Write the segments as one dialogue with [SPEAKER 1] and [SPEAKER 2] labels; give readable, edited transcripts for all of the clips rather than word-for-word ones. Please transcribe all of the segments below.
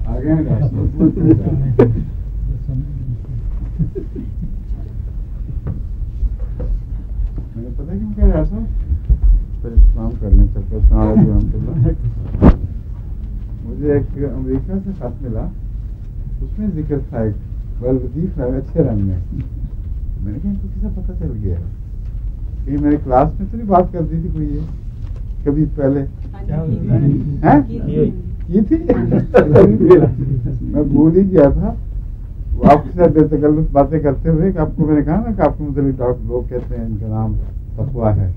[SPEAKER 1] آگے میں نے پتا کیوں کہہ رہا تھا پھر کام کرنے چلتے مجھے ایک امریکہ سے خط ملا، اس میں ذکر تھا ایک ولدیف اچھے رنگ میں. میں نے کہا ان کو کیسا پتہ چل گیا ہے؟ کہ میرے کلاس میں تو نہیں بات کرتی تھی کوئی یہ کبھی پہلے کی تھی. میں بھول ہی گیا تھا. وہ آپ کے ساتھ بے تکلف باتیں کرتے ہوئے کہ آپ کو میں نے کہا نا کہ آپ کو مختلف لوگ کہتے ہیں ان کا نام تقویٰ ہے.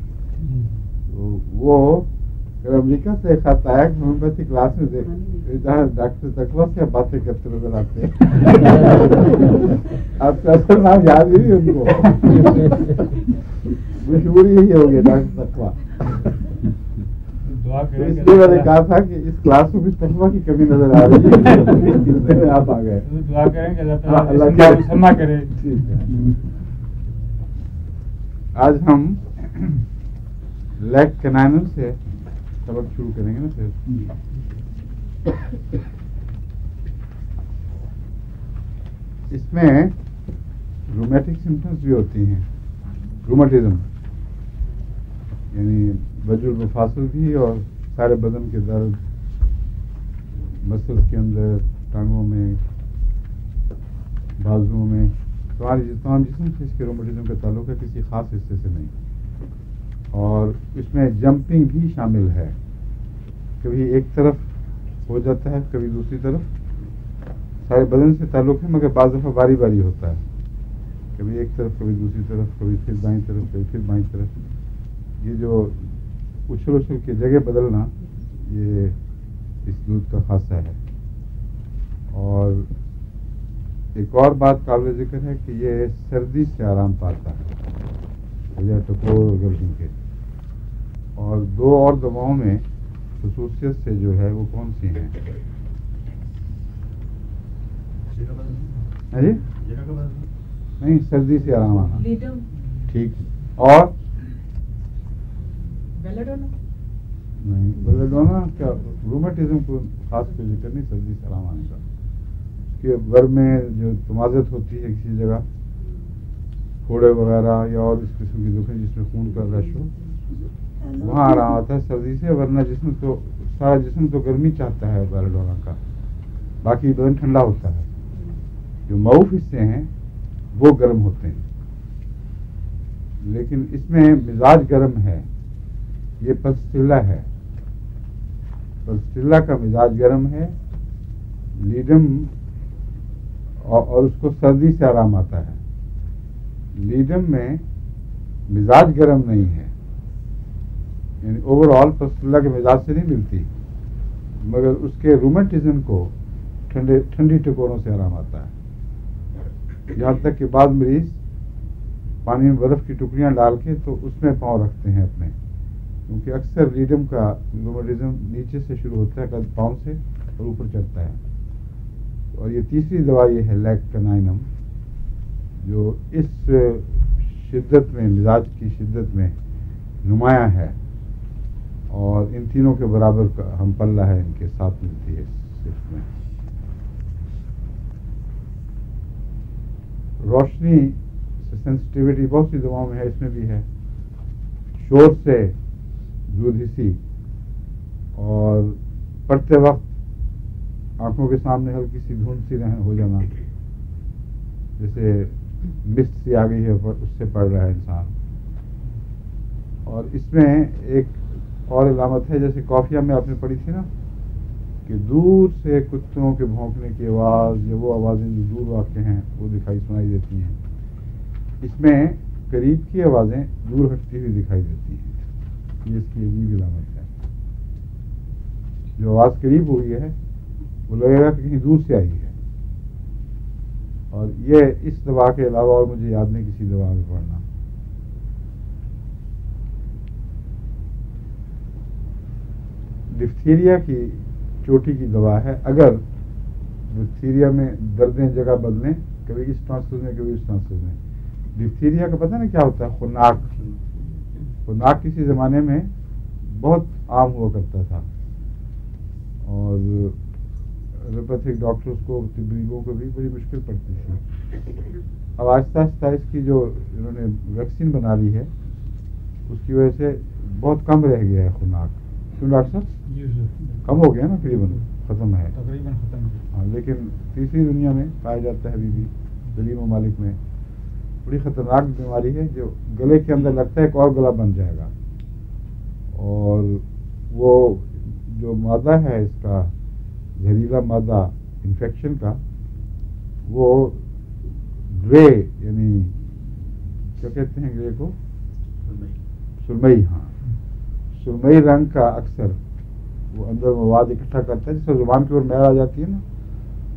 [SPEAKER 1] تو وہ امریکہ سے ایک خط آیا کہ ہومیوپیتھی کلاس میں ڈاکٹر تقویٰ سے باتیں کرتے نظر آتے ہیں. آپ کا اصل نام یاد ہی نہیں ان کو. مشہور یہی ہو گیا ڈاکٹر تقویٰ. اس لیے میں نے کہا تھا کہ اس کلاس میں کچھ تقویٰ کی کمی نظر آ رہی ہے. آپ آ گئے.
[SPEAKER 2] دعا کریں کہ اللہ تعالیٰ کرے.
[SPEAKER 1] آج ہم لیگ کینائنل سے سبق شروع کریں گے نا. پھر اس میں رومیٹک سمپٹمس بھی ہوتی ہیں. رومیٹزم یعنی وجہ المفاصل بھی اور سارے بدن کے درد، مسلس کے اندر، ٹانگوں میں، بازوؤں میں، تمام جسم سے اس کے رومیٹزم کا تعلق ہے، کسی خاص حصے سے نہیں. اور اس میں جمپنگ بھی شامل ہے. کبھی ایک طرف ہو جاتا ہے، کبھی دوسری طرف. سارے بدن سے تعلق ہے مگر بعض دفعہ باری باری ہوتا ہے. کبھی ایک طرف، کبھی دوسری طرف، کبھی پھر دائیں طرف، کبھی پھر بائیں طرف. یہ جو اچھل اچھل کے جگہ بدلنا یہ اس دودھ کا خاصہ ہے. اور ایک اور بات قابل ذکر ہے کہ یہ سردی سے آرام پاتا ہے بجائے ٹکور اور گرمی کے. اور دو اور دواؤں میں خصوصیت سے جو ہے وہ کون سی ہیں؟ جی نہیں، سردی سے آرام آنا ٹھیک. اور نہیں، بیلاڈونا کیا رومیٹزم کو خاص کوئی ذکر نہیں سردی سے آرام آنے کا. کہ ور میں جو تمازت ہوتی ہے کسی جگہ، پھوڑے وغیرہ یا اور اس قسم کی دکھیں جس میں خون کا رش ہو، وہاں آرام آتا ہے سردی سے. ورنہ جسم تو سارا جسم تو گرمی چاہتا ہے بیلاڈونا کا، باقی بدن ٹھنڈا ہوتا ہے. جو معروف حصے ہیں وہ گرم ہوتے ہیں. لیکن اس میں مزاج گرم ہے. یہ پلسٹیلا ہے. پلسٹیلا کا مزاج گرم ہے. لیڈم اور اس کو سردی سے آرام آتا ہے. لیڈم میں مزاج گرم نہیں ہے. یعنی اوور آل پلسٹیلا کے مزاج سے نہیں ملتی، مگر اس کے رومیٹزم کو ٹھنڈی ٹکوروں سے آرام آتا ہے. یہاں تک کہ بعض مریض پانی میں برف کی ٹکڑیاں ڈال کے تو اس میں پاؤں رکھتے ہیں اپنے، کیونکہ اکثر لیڈم کا رومیٹزم نیچے سے شروع ہوتا ہے پاؤں سے اور اوپر چڑھتا ہے. اور یہ تیسری دوا یہ ہے لیگ کینائنم، جو اس شدت میں، مزاج کی شدت میں نمایاں ہے. اور ان تینوں کے برابر ہم پلہ ہے ان کے ساتھ ملتی ہے صرف میں. روشنی سے سینسٹیوٹی بہت سی دواؤں میں ہے، اس میں بھی ہے. شور سے دودھسی اور پڑھتے وقت آنکھوں کے سامنے ہلکی سی دھند سی ہو جانا، جیسے مسٹ سی آ گئی ہے اس سے پڑھ رہا ہے انسان. اور اس میں ایک اور علامت ہے، جیسے کافیہ میں آپ نے پڑھی تھی نا کہ دور سے کتوں کے بھونکنے کی آواز یا وہ آوازیں جو دور واقع ہیں وہ سنائی دیتی ہیں. اس میں قریب کی آوازیں دور ہٹتی ہوئی دکھائی دیتی ہیں. یہ اس کی عجیب علامت ہے. جو آواز قریب ہوئی ہے وہ لگے گا کہ کہیں دور سے آئی ہے. اور یہ اس دوا کے علاوہ اور مجھے یاد نہیں کسی دوا میں پڑھنا. ڈفتیریا کی چوٹی کی دوا ہے. اگر ڈفتیریا میں دردیں جگہ بدلیں، کبھی اس ٹانسل میں کبھی اس ٹانسل میں. ڈفتیریا کا پتہ نا کیا ہوتا ہے؟ خناک. خناک کسی زمانے میں بہت عام ہوا کرتا تھا. اور ایلوپیتھک ڈاکٹرز کو طبیبوں کو بھی بڑی مشکل پڑتی تھی. اب آہستہ آہستہ اس کی جو انہوں نے ویکسین بنا لی ہے اس کی وجہ سے بہت کم رہ گیا ہے خناق. کیوں ڈاکٹر صاحب؟
[SPEAKER 2] جی سر
[SPEAKER 1] کم ہو گیا نا، تقریباً ختم ہے
[SPEAKER 2] تقریباً ختم ہے.
[SPEAKER 1] ہاں، لیکن تیسری دنیا میں پایا جاتا ہے ابھی بھی، غریب ممالک میں. بڑی خطرناک بیماری ہے جو گلے کے اندر لگتا ہے ایک اور گلا بن جائے گا، اور وہ جو مادہ ہے اس کا زہریلا مادہ انفیکشن کا، وہ گرے، یعنی کیا کہتے ہیں گرے کو؟ سرمئی. ہاں، سرمئی رنگ کا اکثر وہ اندر مواد اکٹھا کرتا ہے، جس سے زبان کی اور میل آ جاتی ہے نا،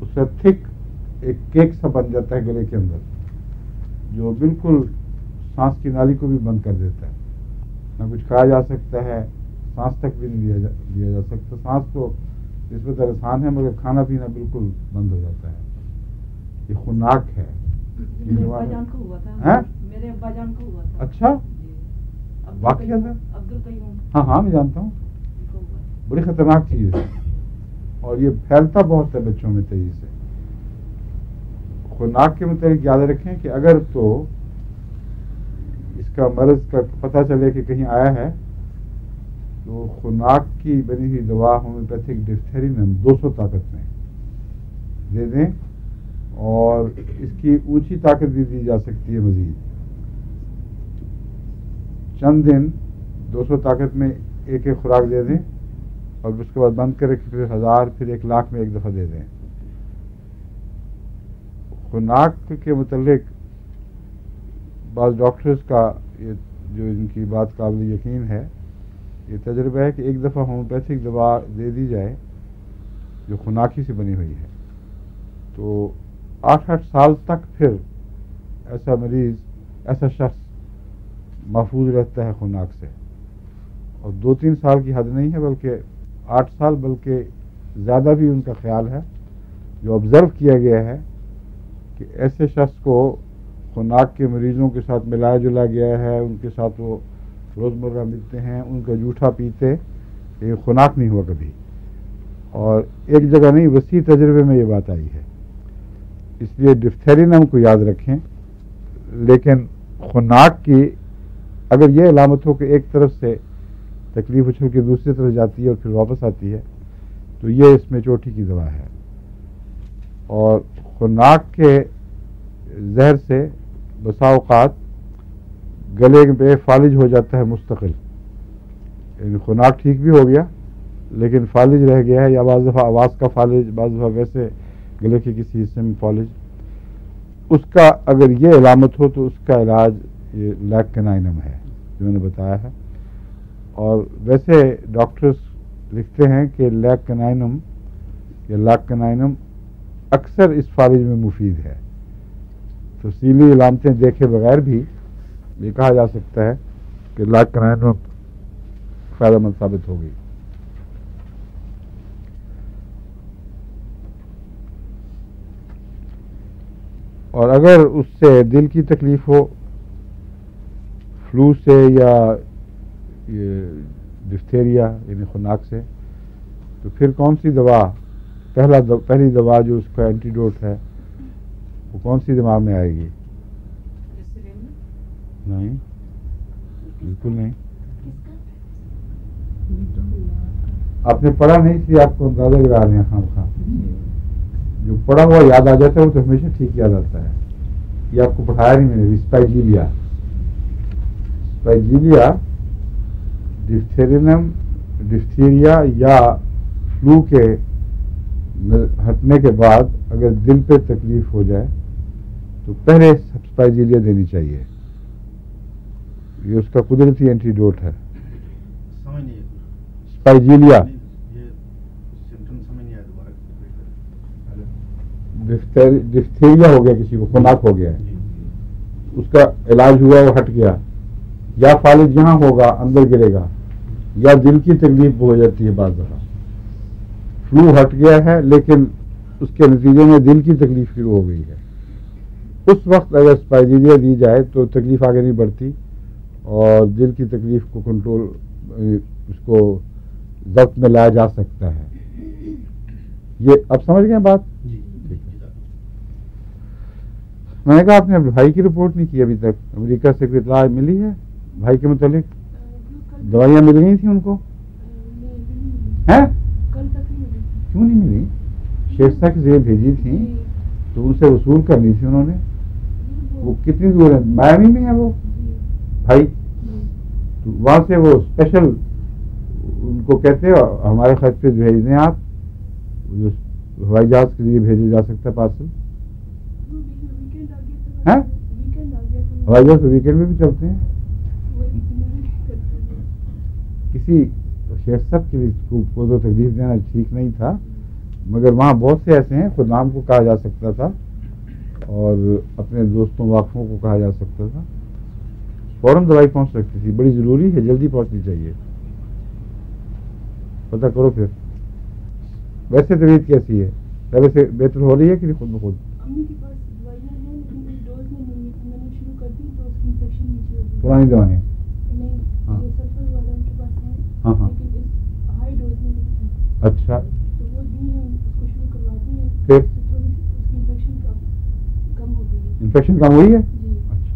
[SPEAKER 1] اس سے تھک ایک کیک سا بن جاتا ہے گلے کے اندر، جو بالکل سانس کی نالی کو بھی بند کر دیتا ہے. نہ کچھ کھایا جا سکتا ہے، سانس تک بھی نہیں لیا جا سکتا. سانس تو نسبت آسان ہے مگر کھانا پینا بالکل بند ہو جاتا ہے. یہ خناق ہے.
[SPEAKER 3] میرے ابا جان کو ہوا تھا. میرے ابا جان کو ہوا تھا.
[SPEAKER 1] اچھا، واقعہ تھا؟
[SPEAKER 3] عبد القیوم.
[SPEAKER 1] ہاں ہاں، میں جانتا ہوں. بڑی خطرناک چیز ہے اور یہ پھیلتا بہت ہے بچوں میں تیزی سے. خناق کے متعلق یاد رکھیں کہ اگر تو اس کا مرض کا پتہ چلے کہ کہیں آیا ہے تو خناق کی بنی ہوئی دوا ہومیوپیتھک ڈپتھیرینم 200 طاقت میں دے دیں، اور اس کی اونچی طاقت بھی دی جا سکتی ہے. مزید چند دن 200 طاقت میں ایک ایک خوراک دے دیں، اور اس کے بعد بند کرے کہ پھر 1000 پھر 1,00,000 میں ایک دفعہ دے دیں. خناق کے متعلق بعض ڈاکٹرز کا یہ جو ان کی بات قابل یقین ہے، یہ تجربہ ہے کہ ایک دفعہ ہومیوپیتھک دوا دے دی جائے جو خناقی سے بنی ہوئی ہے تو 8 سال تک پھر ایسا مریض، ایسا شخص محفوظ رہتا ہے خناق سے. اور 2-3 سال کی حد نہیں ہے بلکہ 8 سال بلکہ زیادہ بھی ان کا خیال ہے. جو آبزرو کیا گیا ہے کہ ایسے شخص کو خناق کے مریضوں کے ساتھ ملایا جلا گیا ہے، ان کے ساتھ وہ روزمرہ ملتے ہیں، ان کا جوٹھا پیتے، یہ خناق نہیں ہوا کبھی. اور ایک جگہ نہیں، وسیع تجربے میں یہ بات آئی ہے. اس لیے ڈپتھیرینم کو یاد رکھیں. لیکن خناق کی اگر یہ علامت ہو کہ ایک طرف سے تکلیف اچھل کے دوسری طرف جاتی ہے اور پھر واپس آتی ہے تو یہ اس میں چوٹی کی دوا ہے. اور خناق کے زہر سے بسا اوقات گلے پہ فالج ہو جاتا ہے مستقل. یعنی خناق ٹھیک بھی ہو گیا لیکن فالج رہ گیا ہے، یا بعض دفعہ آواز کا فالج، بعض دفعہ ویسے گلے کے کسی حصے میں فالج. اس کا اگر یہ علامت ہو تو اس کا علاج یہ لیککنائنم ہے جو میں نے بتایا ہے. اور ویسے ڈاکٹرز لکھتے ہیں کہ لیککنائنم یا لیککنائنم اکثر اس فالج میں مفید ہے. تفصیلی علامتیں دیکھے بغیر بھی یہ کہا جا سکتا ہے کہ لیککنائنم فائدہ مند ثابت ہوگی. اور اگر اس سے دل کی تکلیف ہو، فلو سے یا ڈفتیریا یعنی خناق سے، تو پھر کون سی دوا پہلی دوا جو اس کا اینٹیڈوٹ ہے وہ کون سی دماغ میں آئے گی؟ نہیں، بالکل نہیں. آپ نے پڑھا نہیں اس لیے آپ کو اندازہ لگا رہے ہیں. خام جو پڑھا ہوا یاد آ جاتا ہے وہ تو ہمیشہ ٹھیک یاد آتا ہے. یہ آپ کو پڑھایا نہیں میں نے. اسپائجیلیا ڈپتھیرینم، ڈپتھیریا یا فلو کے ہٹنے کے بعد اگر دل پہ تکلیف ہو جائے تو پہلے اسپائجیلیا دینی چاہیے. یہ اس کا قدرتی اینٹیڈوٹ ہے. اسپائجیلیا ڈپتھیریا ہو گیا، کسی کو خناق ہو گیا ہے، اس کا علاج ہوا، وہ ہٹ گیا، یا فالج یہاں ہوگا اندر گرے گا، یا دل کی تکلیف ہو جاتی ہے. بعض دفعہ فلو ہٹ گیا ہے لیکن اس کے نتیجے میں دل کی تکلیف شروع ہو گئی ہے. اس وقت اگر اسپائجیلیا دی جائے تو تکلیف آگے نہیں بڑھتی اور دل کی تکلیف کو کنٹرول، اس کو ضبط میں لایا جا سکتا ہے. یہ اب سمجھ گئے بات؟ میں نے کہا آپ نے اپنے بھائی کی رپورٹ نہیں کی ابھی تک، امریکہ سے کوئی اطلاع ملی ہے بھائی کے متعلق؟ دوائیاں مل گئی تھیں ان کو؟ ہیں کیوں نہیں ملی؟ شیخ کے ذریعے بھیجی تھیں تو ان سے وصول کرنی تھی انہوں نے. وہ کتنی دور ہے؟ میامی میں ہے وہ بھائی. تو وہاں سے وہ اسپیشل ان کو کہتے ہیں ہمارے خرچ پہ بھیج دیں آپ، جو ہوائی جہاز کے ذریعے بھیجا جا سکتا ہے پارسل. ہوائی جہاز ویکینڈ میں بھی چلتے ہیں. کسی شیخ صاحب کی کو تو تکلیف دینا ٹھیک نہیں تھا، مگر وہاں بہت سے ایسے ہیں خود نام کو کہا جا سکتا تھا اور اپنے دوستوں واقفوں کو کہا جا سکتا تھا، فوراً دوائی پہنچ سکتی تھی. بڑی ضروری ہے، جلدی پہنچنی چاہیے. پتہ کرو پھر. ویسے طبیعت کیسی ہے؟ پہلے سے بہتر ہو رہی ہے کہ خود بخود؟ پرانی دوائیں؟ ہاں ہاں. اچھا پھر انفیکشن کم ہوئی ہے؟ اچھا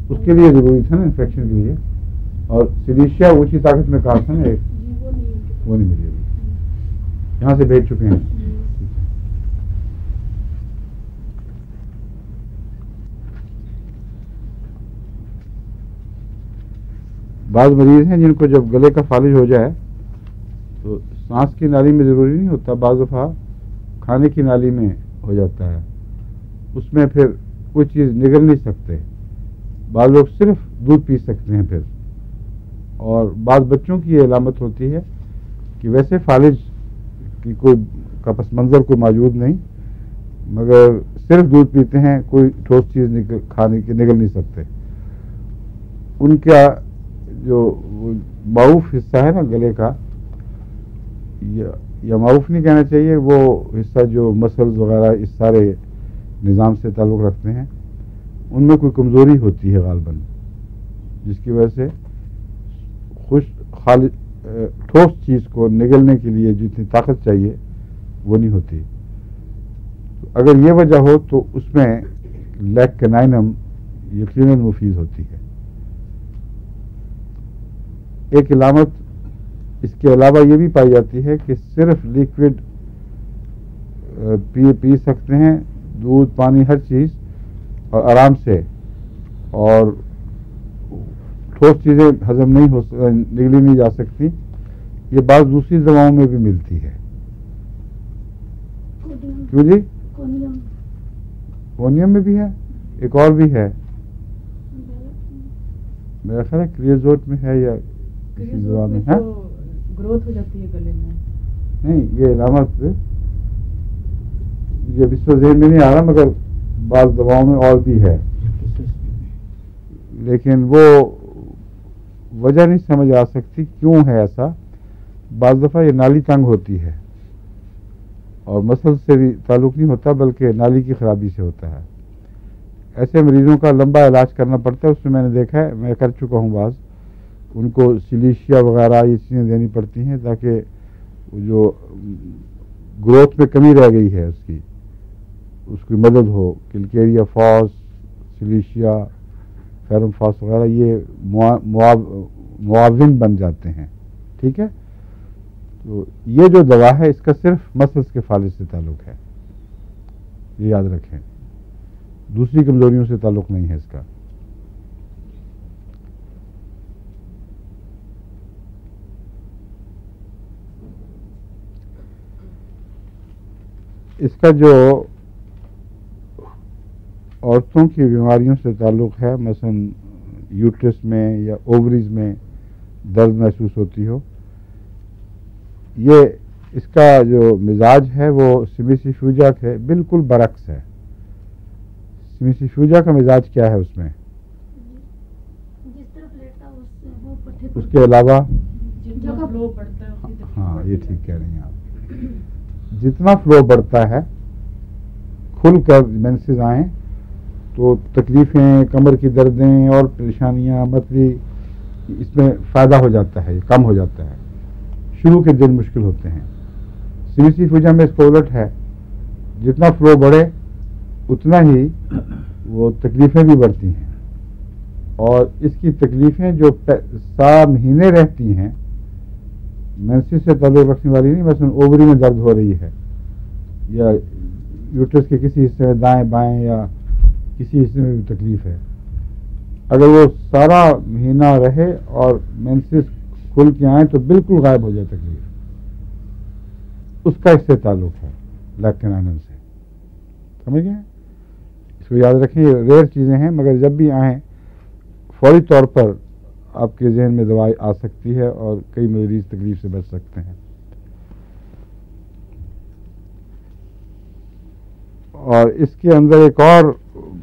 [SPEAKER 1] اس کے لیے ضروری تھا نا انفیکشن کے لیے. اور سلیشیا اونچی طاقت میں کہا تھا نا ایک، وہ نہیں ملی ابھی، یہاں سے بھیج چکے ہیں. بعض مریض ہیں جن کو جب گلے کا فالج ہو جائے تو سانس کی نالی میں ضروری نہیں ہوتا، بعض دفعہ کھانے کی نالی میں ہو جاتا ہے، اس میں پھر کوئی چیز نگل نہیں سکتے. بعض لوگ صرف دودھ پی سکتے ہیں پھر. اور بعض بچوں کی یہ علامت ہوتی ہے کہ ویسے فالج کی کوئی کا پس منظر کوئی موجود نہیں، مگر صرف دودھ پیتے ہیں، کوئی ٹھوس چیز کھانے کی نگل نہیں سکتے. ان کا جو معروف حصہ ہے نا گلے کا، یا معروف نہیں کہنا چاہیے، وہ حصہ جو مسلز وغیرہ اس سارے نظام سے تعلق رکھتے ہیں، ان میں کوئی کمزوری ہوتی ہے غالباً، جس کی وجہ سے ٹھوس چیز کو نگلنے کے لیے جتنی طاقت چاہیے وہ نہیں ہوتی. اگر یہ وجہ ہو تو اس میں لیک کینائنم یقیناً مفید ہوتی ہے. ایک علامت اس کے علاوہ یہ بھی پائی جاتی ہے کہ صرف لیکوڈ پی سکتے ہیں، دودھ پانی ہر چیز، اور آرام سے، اور ٹھوس چیزیں ہضم نہیں نگلی نہیں جا سکتی. یہ بعض دوسری دواؤں میں بھی ملتی ہے. کیوں جی؟ کونیم میں بھی ہے، ایک اور بھی ہے میرا خیال ہے کریزوٹ میں ہے یا کسی دوا میں ہے.
[SPEAKER 3] گروتھ ہو جاتی ہے گلے میں.
[SPEAKER 1] نہیں، یہ علامت یہ اب اس وقت ذہن میں نہیں آ رہا، مگر بعض دواؤں میں اور بھی ہے، لیکن وہ وجہ نہیں سمجھ آ سکتی کیوں ہے ایسا. بعض دفعہ یہ نالی تنگ ہوتی ہے اور مسل سے بھی تعلق نہیں ہوتا بلکہ نالی کی خرابی سے ہوتا ہے. ایسے مریضوں کا لمبا علاج کرنا پڑتا ہے. اس میں نے دیکھا ہے، میں کر چکا ہوں بعض، ان کو سلیشیا وغیرہ یہ چیزیں دینی پڑتی ہیں تاکہ جو گروتھ میں کمی رہ گئی ہے اس کی مدد ہو. کلکیریا فاس، سلیشیا، فیرم فاس وغیرہ یہ معاون بن جاتے ہیں. ٹھیک ہے، تو یہ جو دوا ہے اس کا صرف مسلس کے فالج سے تعلق ہے، یہ یاد رکھیں، دوسری کمزوریوں سے تعلق نہیں ہے اس کا. اس کا جو عورتوں کی بیماریوں سے تعلق ہے، مثلا یوٹرس میں یا اووریز میں درد محسوس ہوتی ہو، یہ اس کا جو مزاج ہے وہ سیمیسیفیوجا کے بالکل برعکس ہے. سیمیسیفیوجا کا مزاج کیا ہے اس میں؟ اس کے علاوہ ہاں یہ ٹھیک کہہ رہی ہیں آپ، جتنا فلو بڑھتا ہے کھل کر مینسز آئیں تو تکلیفیں، کمر کی دردیں اور پریشانیاں متلی اس میں فائدہ ہو جاتا ہے، کم ہو جاتا ہے. شروع کے دن مشکل ہوتے ہیں. CVC فوجا میں اس کو الٹ ہے، جتنا فلو بڑھے اتنا ہی وہ تکلیفیں بھی بڑھتی ہیں، اور اس کی تکلیفیں جو سارا مہینے رہتی ہیں مینسس سے تعلق رکھنے والی نہیں، مثلا اووری میں درد ہو رہی ہے یا یوٹرس کے کسی حصے میں دائیں بائیں یا کسی حصے میں بھی تکلیف ہے، اگر وہ سارا مہینہ رہے اور مینسس کھل کے آئیں تو بالکل غائب ہو جائے تکلیف، اس کا اس سے تعلق ہے لیکٹینائنم سے. سمجھ گئے؟ اس کو یاد رکھیں، یہ ریئر چیزیں ہیں مگر جب بھی آئیں فوری طور پر آپ کے ذہن میں دوائی آ سکتی ہے اور کئی مریض تکلیف سے بچ سکتے ہیں. اور اس کے اندر ایک اور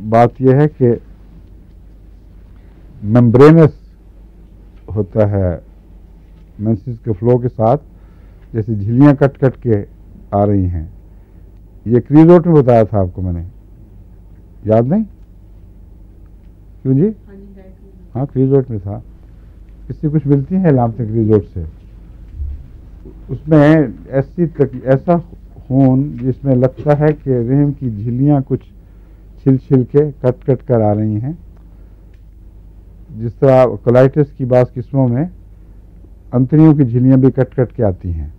[SPEAKER 1] بات یہ ہے کہ ممبرینس ہوتا ہے مینسس کے فلو کے ساتھ، جیسے جھلیاں کٹ کٹ کے آ رہی ہیں. یہ کریزوٹ میں بتایا تھا آپ کو میں نے، یاد نہیں؟ کیوں جی؟ ہاں کریزوٹ میں تھا. اس سے کچھ ملتی ہیں علامتیں کریزوٹ سے. اس میں ایسا خون جس میں لگتا ہے کہ رحم کی جھلیاں کچھ چھل چھل کے کٹ کٹ کر آ رہی ہیں، جس طرح کولائٹس کی بعض قسموں میں انتڑیوں کی جھلیاں بھی کٹ کٹ کے آتی ہیں.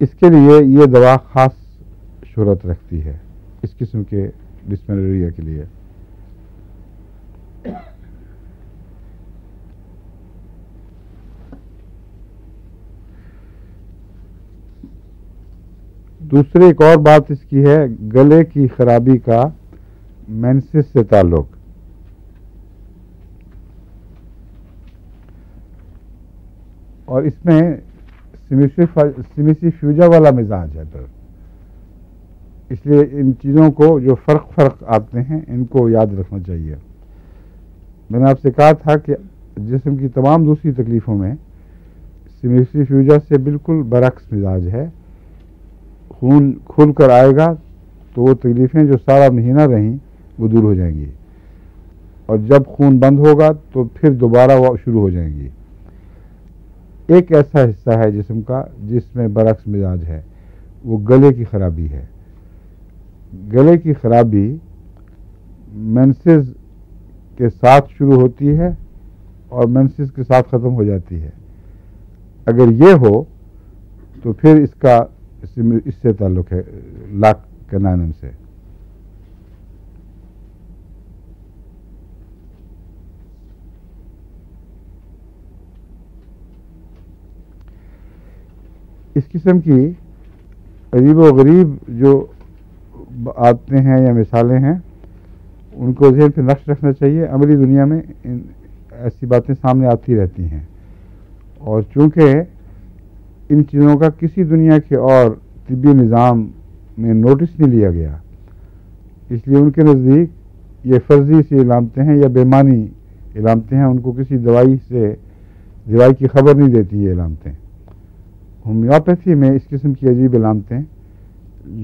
[SPEAKER 1] اس کے لیے یہ دوا خاص شہرت رکھتی ہے اس قسم کے ڈسمینوریا کے لیے. دوسری ایک اور بات اس کی ہے گلے کی خرابی کا مینسس سے تعلق. اور اس میں سمیسی فیوجا والا مزاج ہے، پھر اس لیے ان چیزوں کو جو فرق آتے ہیں ان کو یاد رکھنا چاہیے. میں نے آپ سے کہا تھا کہ جسم کی تمام دوسری تکلیفوں میں سمیسی فیوجا سے بالکل برعکس مزاج ہے. خون کھل کر آئے گا تو وہ تکلیفیں جو سارا مہینہ رہیں وہ دور ہو جائیں گی، اور جب خون بند ہوگا تو پھر دوبارہ وہ شروع ہو جائیں گی. ایک ایسا حصہ ہے جسم کا جس میں برعکس مزاج ہے، وہ گلے کی خرابی ہے. گلے کی خرابی مینسز کے ساتھ شروع ہوتی ہے اور مینسز کے ساتھ ختم ہو جاتی ہے. اگر یہ ہو تو پھر اس کا اس سے تعلق ہے لیکٹینائنم سے. اس قسم کی عجیب و غریب جو آتے ہیں یا مثالیں ہیں ان کو ذہن پہ نقش رکھنا چاہیے. عملی دنیا میں ایسی باتیں سامنے آتی رہتی ہیں، اور چونکہ ان چیزوں کا کسی دنیا کے اور طبی نظام میں نوٹس نہیں لیا گیا، اس لیے ان کے نزدیک یہ فرضی سی علامتیں ہیں یا بےمانی علامتیں ہیں. ان کو کسی دوائی کی خبر نہیں دیتی یہ علامتیں. ہومیوپیتھی میں اس قسم کی عجیب علامتیں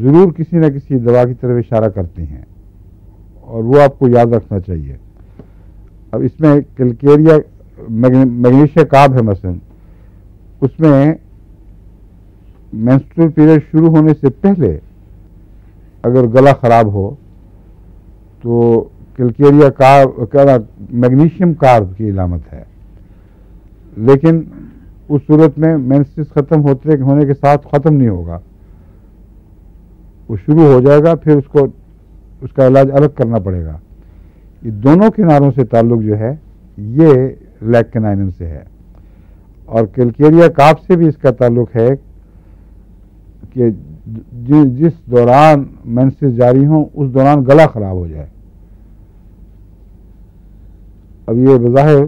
[SPEAKER 1] ضرور کسی نہ کسی دوا کی طرف اشارہ کرتی ہیں، اور وہ آپ کو یاد رکھنا چاہیے. اب اس میں کیلکیریا میگنیشیا کارب ہے مثلا، اس میں مینسٹرول پیریڈ شروع ہونے سے پہلے اگر گلا خراب ہو تو کیلکیریا کارب میگنیشیم کارب کی علامت ہے. لیکن اس صورت میں مینسس ختم ہونے کے ساتھ ختم نہیں ہوگا، وہ شروع ہو جائے گا، پھر اس کا علاج الگ کرنا پڑے گا. یہ دونوں کناروں سے تعلق جو ہے یہ لیکٹینائنم سے ہے، اور کیلکیریا کارب سے بھی اس کا تعلق ہے کہ جس دوران مینسس جاری ہوں اس دوران گلا خراب ہو جائے. اب یہ بظاہر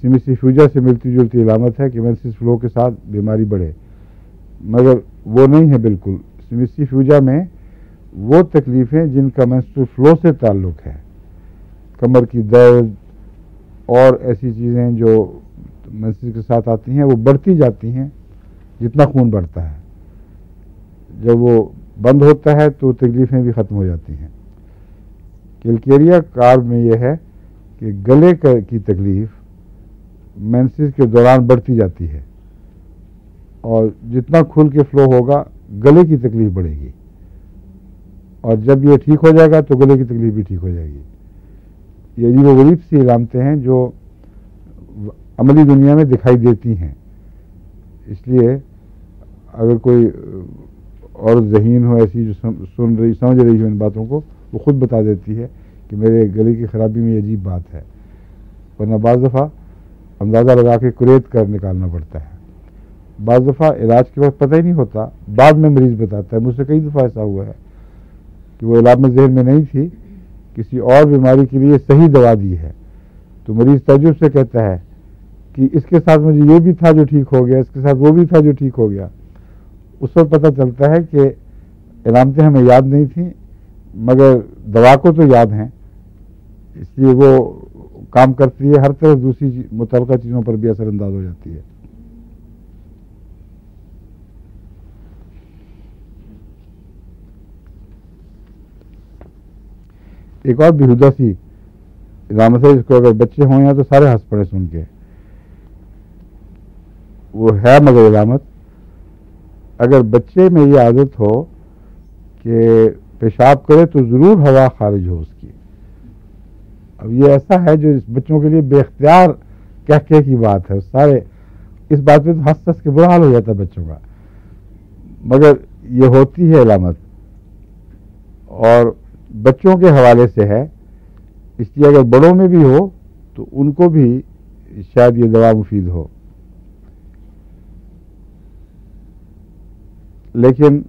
[SPEAKER 1] سمیسی فیوجا سے ملتی جلتی علامت ہے کہ مینسس فلو کے ساتھ بیماری بڑھے، مگر وہ نہیں ہے بالکل. سمیسی فیوجا میں وہ تکلیفیں جن کا مینسٹرل فلو سے تعلق ہے، کمر کی درد اور ایسی چیزیں جو مینسس کے ساتھ آتی ہیں، وہ بڑھتی جاتی ہیں جتنا خون بڑھتا ہے. جب وہ بند ہوتا ہے تو تکلیفیں بھی ختم ہو جاتی ہیں. کیلکیریا کارب میں یہ ہے کہ گلے کی تکلیف مینسس کے دوران بڑھتی جاتی ہے، اور جتنا کھل کے فلو ہوگا گلے کی تکلیف بڑھے گی، اور جب یہ ٹھیک ہو جائے گا تو گلے کی تکلیف بھی ٹھیک ہو جائے گی. یہ عجیب و غریب سی علامتیں ہیں جو عملی دنیا میں دکھائی دیتی ہیں. اس لیے اگر کوئی عورت ذہین ہو ایسی جو سمجھ رہی ہو ان باتوں کو، وہ خود بتا دیتی ہے کہ میرے گلے کی خرابی میں یہ عجیب بات ہے. ورنہ بعض دفعہ اندازہ لگا کے کریت کر نکالنا پڑتا ہے. بعض دفعہ علاج کے وقت پتہ ہی نہیں ہوتا، بعد میں مریض بتاتا ہے. مجھ سے کئی دفعہ ایسا ہوا ہے کہ وہ علامت ذہن میں نہیں تھی، کسی اور بیماری کے لیے صحیح دوا دی ہے، تو مریض تعجب سے کہتا ہے کہ اس کے ساتھ مجھے یہ بھی تھا جو ٹھیک ہو گیا، اس کے ساتھ وہ بھی تھا جو ٹھیک ہو گیا. اس وقت پتہ چلتا ہے کہ علامتیں ہمیں یاد نہیں تھیں مگر دوا کو تو یاد ہیں، اس لیے وہ کام کرتی ہے، ہر طرح دوسری متعلقہ چیزوں پر بھی اثر انداز ہو جاتی ہے. ایک اور بیہودہ سی علامت ہے جس کو اگر بچے ہوں یا تو سارے ہنس پڑے سن کے. وہ ہے مگر علامت، اگر بچے میں یہ عادت ہو کہ پیشاب کرے تو ضرور ہوا خارج ہو اس کی. اب یہ ایسا ہے جو اس بچوں کے لیے بے اختیار کہہ کی بات ہے. سارے اس بات پہ تو ہنس ہنس کے برا حال ہو جاتا ہے بچوں کا، مگر یہ ہوتی ہے علامت اور بچوں کے حوالے سے ہے. اس لیے اگر بڑوں میں بھی ہو تو ان کو بھی شاید یہ دوا مفید ہو. لیکن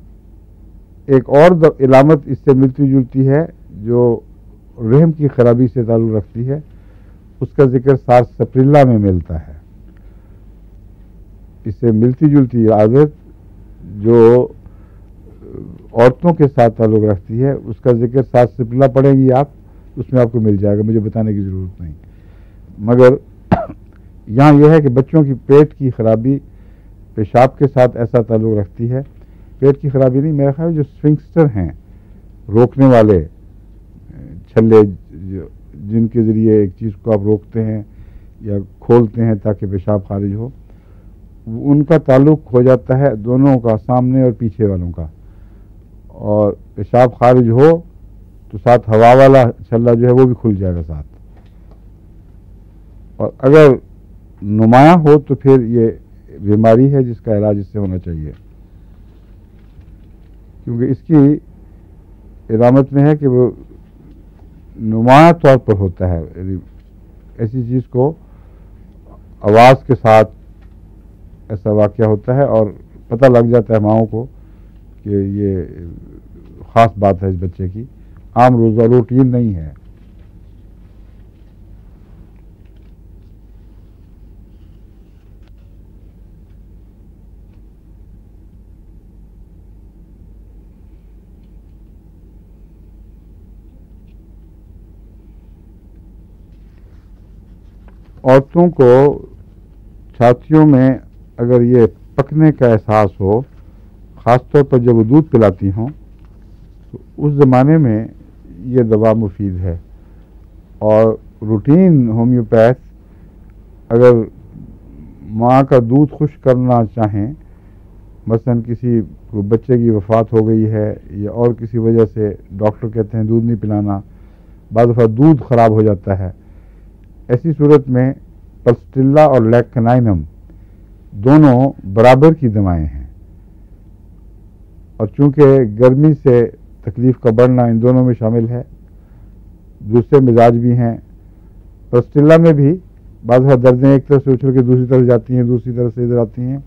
[SPEAKER 1] ایک اور علامت اس سے ملتی جلتی ہے جو رحم کی خرابی سے تعلق رکھتی ہے، اس کا ذکر سارسپریلا میں ملتا ہے. اس سے ملتی جلتی عادت جو عورتوں کے ساتھ تعلق رکھتی ہے، اس کا ذکر سارسپریلا پڑھیں گی آپ، اس میں آپ کو مل جائے گا، مجھے بتانے کی ضرورت نہیں. مگر یہاں یہ ہے کہ بچوں کی پیٹ کی خرابی پیشاب کے ساتھ ایسا تعلق رکھتی ہے. پیٹ کی خرابی نہیں، میرا خیال جو سفنکسٹر ہیں روکنے والے چھلے جن کے ذریعے ایک چیز کو آپ روکتے ہیں یا کھولتے ہیں تاکہ پیشاب خارج ہو، ان کا تعلق ہو جاتا ہے دونوں کا، سامنے اور پیچھے والوں کا. اور پیشاب خارج ہو تو ساتھ ہوا والا چھلا جو ہے وہ بھی کھل جائے گا ساتھ. اور اگر نمایاں ہو تو پھر یہ بیماری ہے جس کا علاج اس سے ہونا چاہیے، کیونکہ اس کی علامت میں ہے کہ وہ نمایاں طور پر ہوتا ہے. ایسی چیز کو آواز کے ساتھ ایسا واقعہ ہوتا ہے اور پتہ لگ جاتا ہے ماؤں کو کہ یہ خاص بات ہے اس بچے کی، عام روزہ روٹین نہیں ہے. عورتوں کو چھاتیوں میں اگر یہ پکنے کا احساس ہو، خاص طور پر جب وہ دودھ پلاتی ہوں، تو اس زمانے میں یہ دوا مفید ہے. اور روٹین ہومیوپیتھ اگر ماں کا دودھ خشک کرنا چاہیں، مثلا کسی بچے کی وفات ہو گئی ہے یا اور کسی وجہ سے ڈاکٹر کہتے ہیں دودھ نہیں پلانا، بعض دفعہ دودھ خراب ہو جاتا ہے، ایسی صورت میں پلسٹیلا اور لیککنائنم دونوں برابر کی دوائیں ہیں. اور چونکہ گرمی سے تکلیف کا بڑھنا ان دونوں میں شامل ہے، دوسرے مزاج بھی ہیں. پلسٹیلا میں بھی بعض دردیں ایک طرف سے اچھل کے دوسری طرف جاتی ہیں، دوسری طرف سے ادھر آتی ہیں،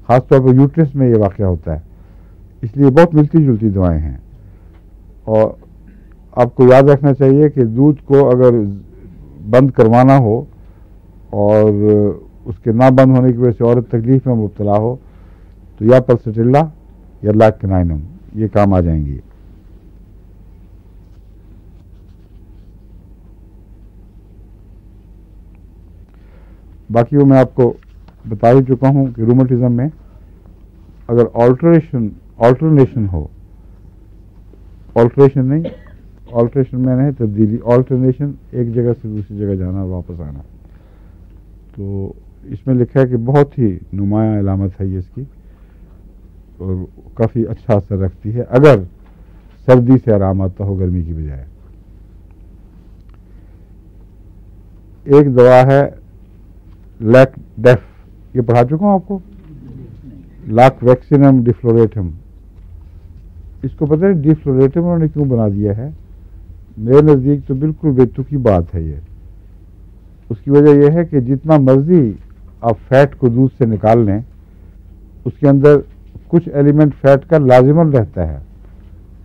[SPEAKER 1] خاص طور پر یوٹرس میں یہ واقعہ ہوتا ہے. اس لیے بہت ملتی جلتی دوائیں ہیں. اور آپ کو یاد رکھنا چاہیے کہ دودھ کو اگر بند کروانا ہو اور اس کے نہ بند ہونے کی وجہ سے عورت تکلیف میں مبتلا ہو تو یا پلسٹیلا یا لیککنائنم یہ کام آ جائیں گی. باقی وہ میں آپ کو بتا ہی چکا ہوں کہ رومٹزم میں اگر آلٹرنیشن ہو، آلٹریشن نہیں، آلٹریشن میں نہیں، تبدیلی، آلٹرنیشن ایک جگہ سے دوسری جگہ جانا اور واپس آنا، تو اس میں لکھا ہے کہ بہت ہی نمایاں علامت ہے یہ اس کی. اور کافی اچھا اثر رکھتی ہے اگر سردی سے آرام آتا ہو گرمی کی بجائے. ایک دوا ہے لیک ڈیف، یہ پڑھا چکا ہوں آپ کو، لاک ویکسینم ڈیفلوریٹم. اس کو پتہ ہے ڈیفلوریٹم انہوں نے کیوں بنا دیا ہے؟ میرے نزدیک تو بالکل بے تکی بات ہے یہ. اس کی وجہ یہ ہے کہ جتنا مرضی آپ فیٹ کو دودھ سے نکال لیں، اس کے اندر کچھ ایلیمنٹ فیٹ کا لازماً رہتا ہے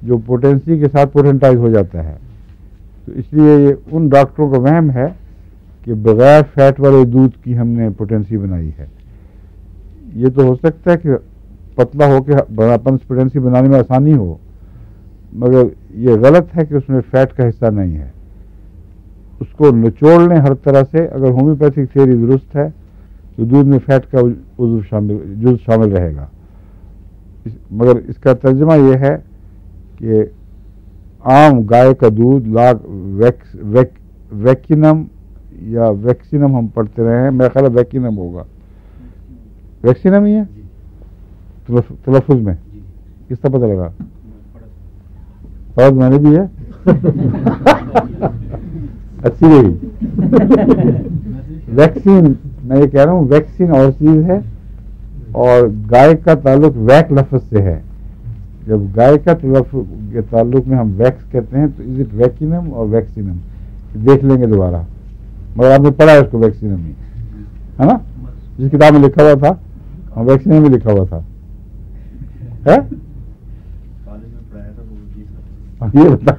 [SPEAKER 1] جو پوٹینسی کے ساتھ پوٹنٹائز ہو جاتا ہے. تو اس لیے یہ ان ڈاکٹروں کا وہم ہے کہ بغیر فیٹ والے دودھ کی ہم نے پوٹینسی بنائی ہے. یہ تو ہو سکتا ہے کہ پتلا ہو کے پوٹینسی بنانے میں آسانی ہو، مگر یہ غلط ہے کہ اس میں فیٹ کا حصہ نہیں ہے. اس کو نچوڑ لیں ہر طرح سے. اگر ہومیوپیتھک تھیوری درست ہے تو دودھ میں فیٹ کا جز شامل رہے گا. مگر اس کا ترجمہ یہ ہے کہ عام گائے کا دودھ ویکینم یا ویکسینم ہم پڑھتے رہے ہیں، میرا خیال ہے ویکینم ہوگا، ویکسینم ہی ہے تلفظ میں. کس کا پتہ لگا؟ فرض میں نے بھی ہے. اچھی رہی. ویکسین، میں یہ کہہ رہا ہوں ویکسین اور چیز ہے، اور گائے کا تعلق ویک لفظ سے ہے. جب گائے کا کے تعلق میں ہم ویکس کہتے ہیں تو از اٹ ویکینم اور ویکسینم؟ دیکھ لیں گے دوبارہ، مگر آپ نے پڑھا ہے اس کو ویکسینم ہی ہے نا. جس کتاب میں لکھا ہوا تھا ہاں ویکسینم بھی لکھا ہوا تھا. یہ بتا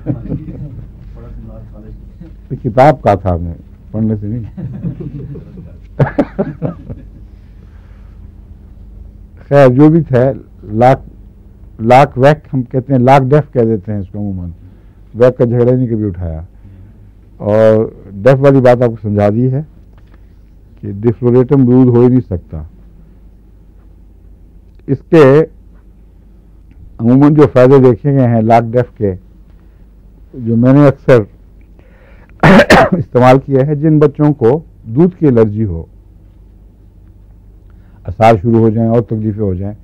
[SPEAKER 1] کتاب کا تھا، ہمیں پڑھنے سے نہیں. خیر جو بھی تھا، لاک ویک ہم کہتے ہیں، لاک ڈیف کہہ دیتے ہیں اس کو عموماً. ویک کا جھگڑا نہیں کبھی اٹھایا. اور ڈیف والی بات آپ کو سمجھا دی ہے کہ ڈیفلوریٹم دودھ ہو ہی نہیں سکتا. اس کے عموماً جو فائدے دیکھے گئے ہیں لاک ڈیف کے، جو میں نے اکثر استعمال کیا ہے، جن بچوں کو دودھ کی الرجی ہو، اسار شروع ہو جائیں اور تکلیفیں ہو جائیں،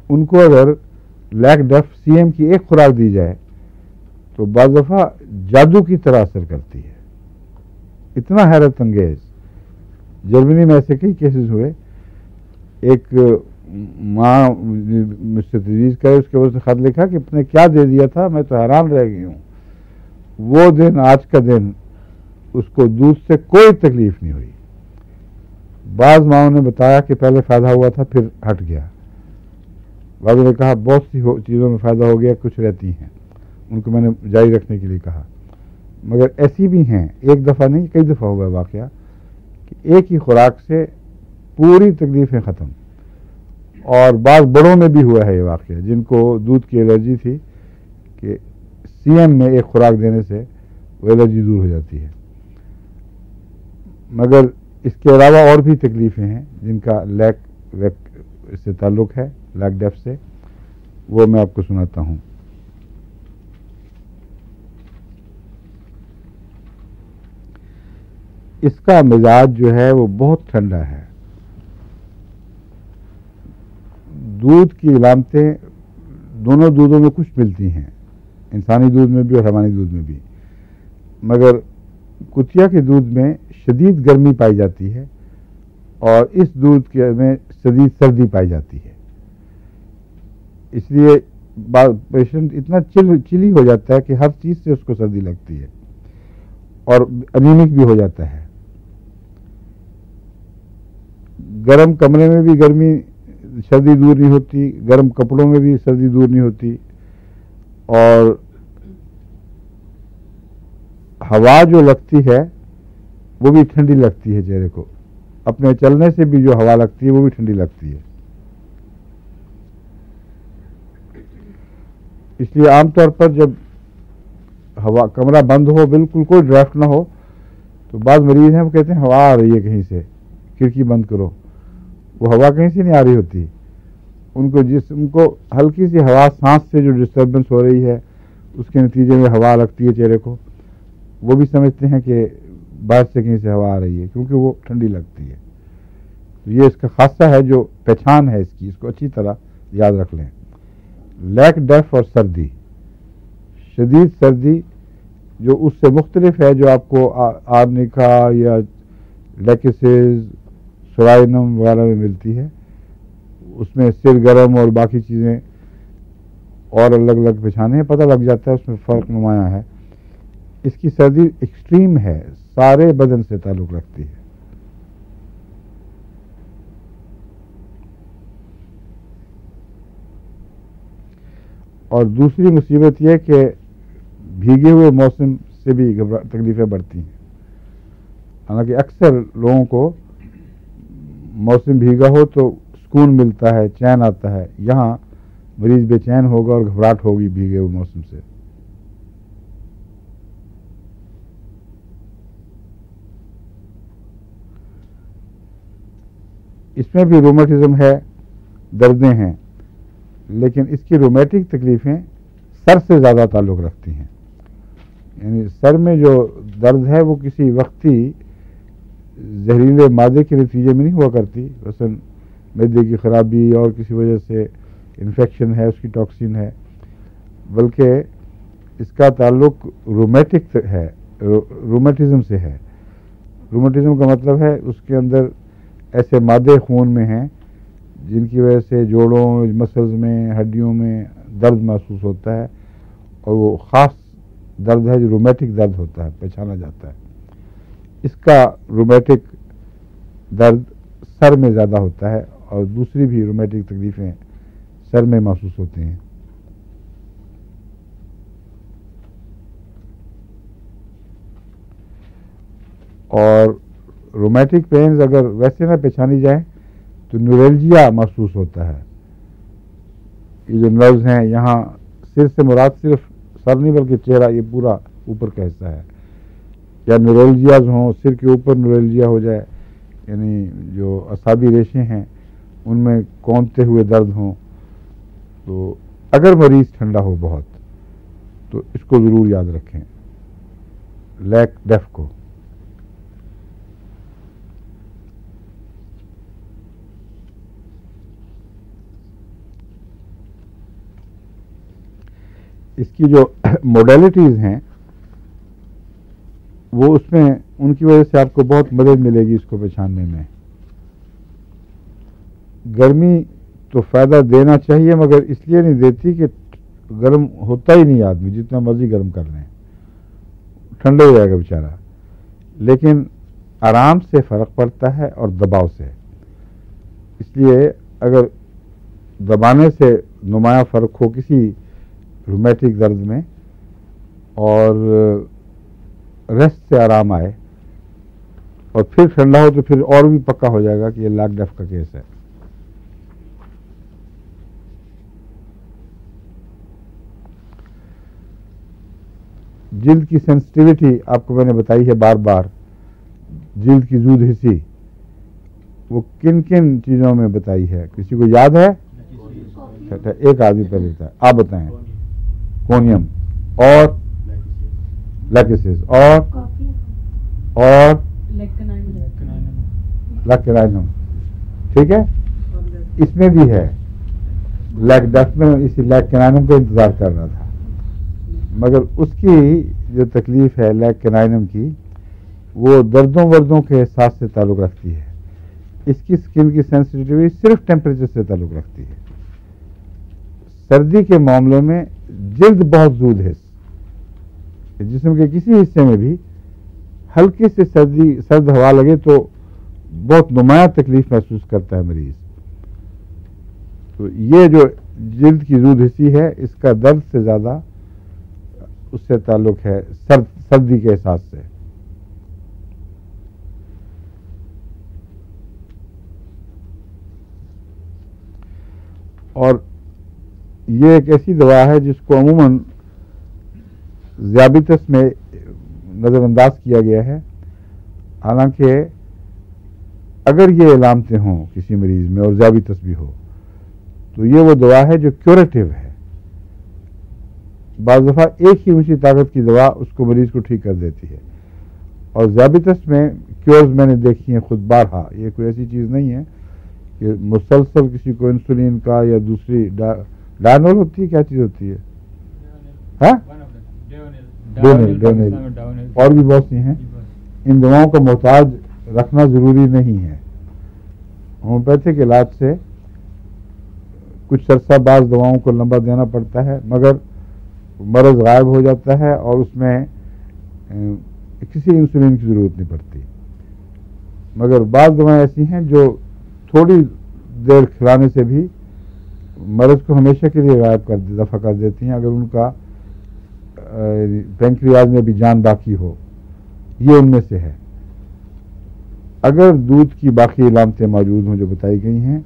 [SPEAKER 1] ان کو اگر لیک ڈیف سی ایم کی ایک خوراک دی جائے تو بعض دفعہ جادو کی طرح اثر کرتی ہے. اتنا حیرت انگیز. جرمنی میں ایسے کئی کیسز ہوئے. ایک ماں مجھ سے تجویز کرے، اس کے وجہ سے خط لکھا کہ نے کیا دے دیا تھا، میں تو حیران رہ گئی ہوں. وہ دن آج کا دن اس کو دودھ سے کوئی تکلیف نہیں ہوئی. بعض ماؤں نے بتایا کہ پہلے فائدہ ہوا تھا پھر ہٹ گیا. بعضوں نے کہا بہت سی چیزوں میں فائدہ ہو گیا، کچھ رہتی ہیں، ان کو میں نے جاری رکھنے کے لیے کہا. مگر ایسی بھی ہیں، ایک دفعہ نہیں کئی دفعہ ہوا واقعہ کہ ایک ہی خوراک سے پوری تکلیفیں ختم. اور بعض بڑوں میں بھی ہوا ہے یہ واقعہ جن کو دودھ کی الرجی تھی کہ سی ایم میں ایک خوراک دینے سے وہ الرجی دور ہو جاتی ہے. مگر اس کے علاوہ اور بھی تکلیفیں ہیں جن کا لیک سے تعلق ہے، لیک ڈیف سے، وہ میں آپ کو سناتا ہوں. اس کا مزاج جو ہے وہ بہت ٹھنڈا ہے. دودھ کی علامتیں دونوں دودھوں میں کچھ ملتی ہیں، انسانی دودھ میں بھی اور حیوانی دودھ میں بھی، مگر کتیا کے دودھ میں شدید گرمی پائی جاتی ہے اور اس دودھ کے میں شدید سردی پائی جاتی ہے. اس لیے پیشنٹ اتنا چلی ہو جاتا ہے کہ ہر چیز سے اس کو سردی لگتی ہے اور انیمک بھی ہو جاتا ہے. گرم کمرے میں بھی سردی دور نہیں ہوتی، گرم کپڑوں میں بھی سردی دور نہیں ہوتی، اور ہوا جو لگتی ہے وہ بھی ٹھنڈی لگتی ہے چہرے کو. اپنے چلنے سے بھی جو ہوا لگتی ہے وہ بھی ٹھنڈی لگتی ہے. اس لیے عام طور پر جب کمرہ بند ہو، بالکل کوئی ڈرافٹ نہ ہو، تو بعض مریض ہیں وہ کہتے ہیں ہوا آ رہی ہے کہیں سے، کھڑکی بند کرو. وہ ہوا کہیں سے نہیں آ رہی ہوتی. ان کو جسم کو ہلکی سی ہوا، سانس سے جو ڈسٹربنس ہو رہی ہے اس کے نتیجے میں ہوا لگتی ہے چہرے کو، وہ بھی سمجھتے ہیں کہ باہر سے کہیں سے ہوا آ رہی ہے کیونکہ وہ ٹھنڈی لگتی ہے. یہ اس کا خاصہ ہے جو پہچان ہے اس کی، اس کو اچھی طرح یاد رکھ لیں. لیک ڈیف اور سردی، شدید سردی جو اس سے مختلف ہے جو آپ کو آرنیکا یا لیکسز سورائنم وغیرہ میں ملتی ہے، اس میں سر گرم اور باقی چیزیں اور الگ الگ پہچانے ہیں، پتہ لگ جاتا ہے اس میں فرق نمایاں ہے. اس کی سردی ایکسٹریم ہے، سارے بدن سے تعلق رکھتی ہے. اور دوسری مصیبت یہ کہ بھیگے ہوئے موسم سے بھی تکلیفیں بڑھتی ہیں. حالانکہ اکثر لوگوں کو موسم بھیگا ہو تو سکون ملتا ہے، چین آتا ہے، یہاں مریض بے چین ہوگا اور گھبراہٹ ہوگی بھیگے ہوئے موسم سے. اس میں بھی رومیٹزم ہے، دردیں ہیں، لیکن اس کی رومیٹک تکلیفیں سر سے زیادہ تعلق رکھتی ہیں. یعنی سر میں جو درد ہے وہ کسی وقتی زہریلے مادے کے نتیجے میں نہیں ہوا کرتی، مثلا معدے کی خرابی اور کسی وجہ سے انفیکشن ہے، اس کی ٹاکسین ہے، بلکہ اس کا تعلق رومیٹک ہے، رومیٹزم سے ہے. رومیٹزم کا مطلب ہے اس کے اندر ایسے مادے خون میں ہیں جن کی وجہ سے جوڑوں، مسلز میں، ہڈیوں میں درد محسوس ہوتا ہے، اور وہ خاص درد ہے جو رومیٹک درد ہوتا ہے، پہچانا جاتا ہے. اس کا رومیٹک درد سر میں زیادہ ہوتا ہے، اور دوسری بھی رومیٹک تکلیفیں سر میں محسوس ہوتی ہیں. اور رومیٹک پینز اگر ویسے نہ پہچانی جائیں تو نیورلجیا محسوس ہوتا ہے. یہ جو نروز ہیں یہاں، سر سے مراد صرف سر نہیں بلکہ چہرہ، یہ پورا اوپر کا حصہ ہے. یا نیورلجیاز ہوں، سر کے اوپر نیورلجیا ہو جائے، یعنی جو اعصابی ریشے ہیں ان میں کونتے ہوئے درد ہوں، تو اگر مریض ٹھنڈا ہو بہت تو اس کو ضرور یاد رکھیں، لیک ڈیف کو. اس کی جو موڈیلٹیز ہیں وہ اس میں ان کی وجہ سے آپ کو بہت مدد ملے گی اس کو پہچاننے میں. گرمی تو فائدہ دینا چاہیے مگر اس لیے نہیں دیتی کہ گرم ہوتا ہی نہیں آدمی، جتنا مرضی گرم کر لیں ٹھنڈا ہو جائے گا بیچارہ. لیکن آرام سے فرق پڑتا ہے اور دباؤ سے. اس لیے اگر دبانے سے نمایاں فرق ہو کسی رومیٹک درد میں اور ریسٹ سے آرام آئے اور پھر ٹھنڈا ہو تو پھر اور بھی پکا ہو جائے گا کہ یہ لیک ڈیف کا کیس ہے. جلد کی سینسٹیوٹی آپ کو میں نے بتائی ہے بار بار. جلد کی زود حسی وہ کن کن چیزوں میں بتائی ہے؟ کسی کو یاد ہے؟ ایک آدمی پہلے تھا، آپ بتائیں. کونیم اور لیکسز اور لیکرائنم. ٹھیک ہے، اس میں بھی ہے لیک ڈیف میں. اسی لیکرائنم کو انتظار کر رہا تھا، مگر اس کی جو تکلیف ہے لیکرائنم کی وہ دردوں وردوں کے احساس سے تعلق رکھتی ہے. اس کی سکن کی سینسٹیوٹی صرف ٹیمپریچر سے تعلق رکھتی ہے. سردی کے معاملے میں جلد بہت زود ہے، جسم کے کسی حصے میں بھی ہلکی سے سرد ہوا لگے تو بہت نمایاں تکلیف محسوس کرتا ہے مریض. تو یہ جو جلد کی زود حسی ہے اس کا درد سے زیادہ اس سے تعلق ہے سردی کے احساس سے. اور یہ ایک ایسی دوا ہے جس کو عموماً ذیابیطس میں نظر انداز کیا گیا ہے. حالانکہ اگر یہ علامتیں ہوں کسی مریض میں اور ذیابیطس بھی ہو تو یہ وہ دوا ہے جو کیوریٹیو ہے. بعض دفعہ ایک ہی اونچی طاقت کی دوا اس کو مریض کو ٹھیک کر دیتی ہے. اور ذیابیطس میں کیورز میں نے دیکھی ہیں خود بارہا. یہ کوئی ایسی چیز نہیں ہے کہ مسلسل کسی کو انسولین کا یا دوسری ڈائنول ہوتی ہے، کیا چیز ہوتی ہے؟ ہاں ڈونیل اور بھی بہت سی ہیں. ان دواؤں کا محتاج رکھنا ضروری نہیں ہے. ہومیوپیتھک علاج سے کچھ عرصہ بعض دواؤں کو لمبا دینا پڑتا ہے، مگر مرض غائب ہو جاتا ہے اور اس میں کسی انسولین کی ضرورت نہیں پڑتی. مگر بعض دوائیں ایسی ہیں جو تھوڑی دیر کھلانے سے بھی مرض کو ہمیشہ کے لیے غائب دفع کر دیتی ہیں، اگر ان کا پینکریاز میں بھی جان باقی ہو. یہ ان میں سے ہے. اگر دودھ کی باقی علامتیں موجود ہوں جو بتائی گئی ہیں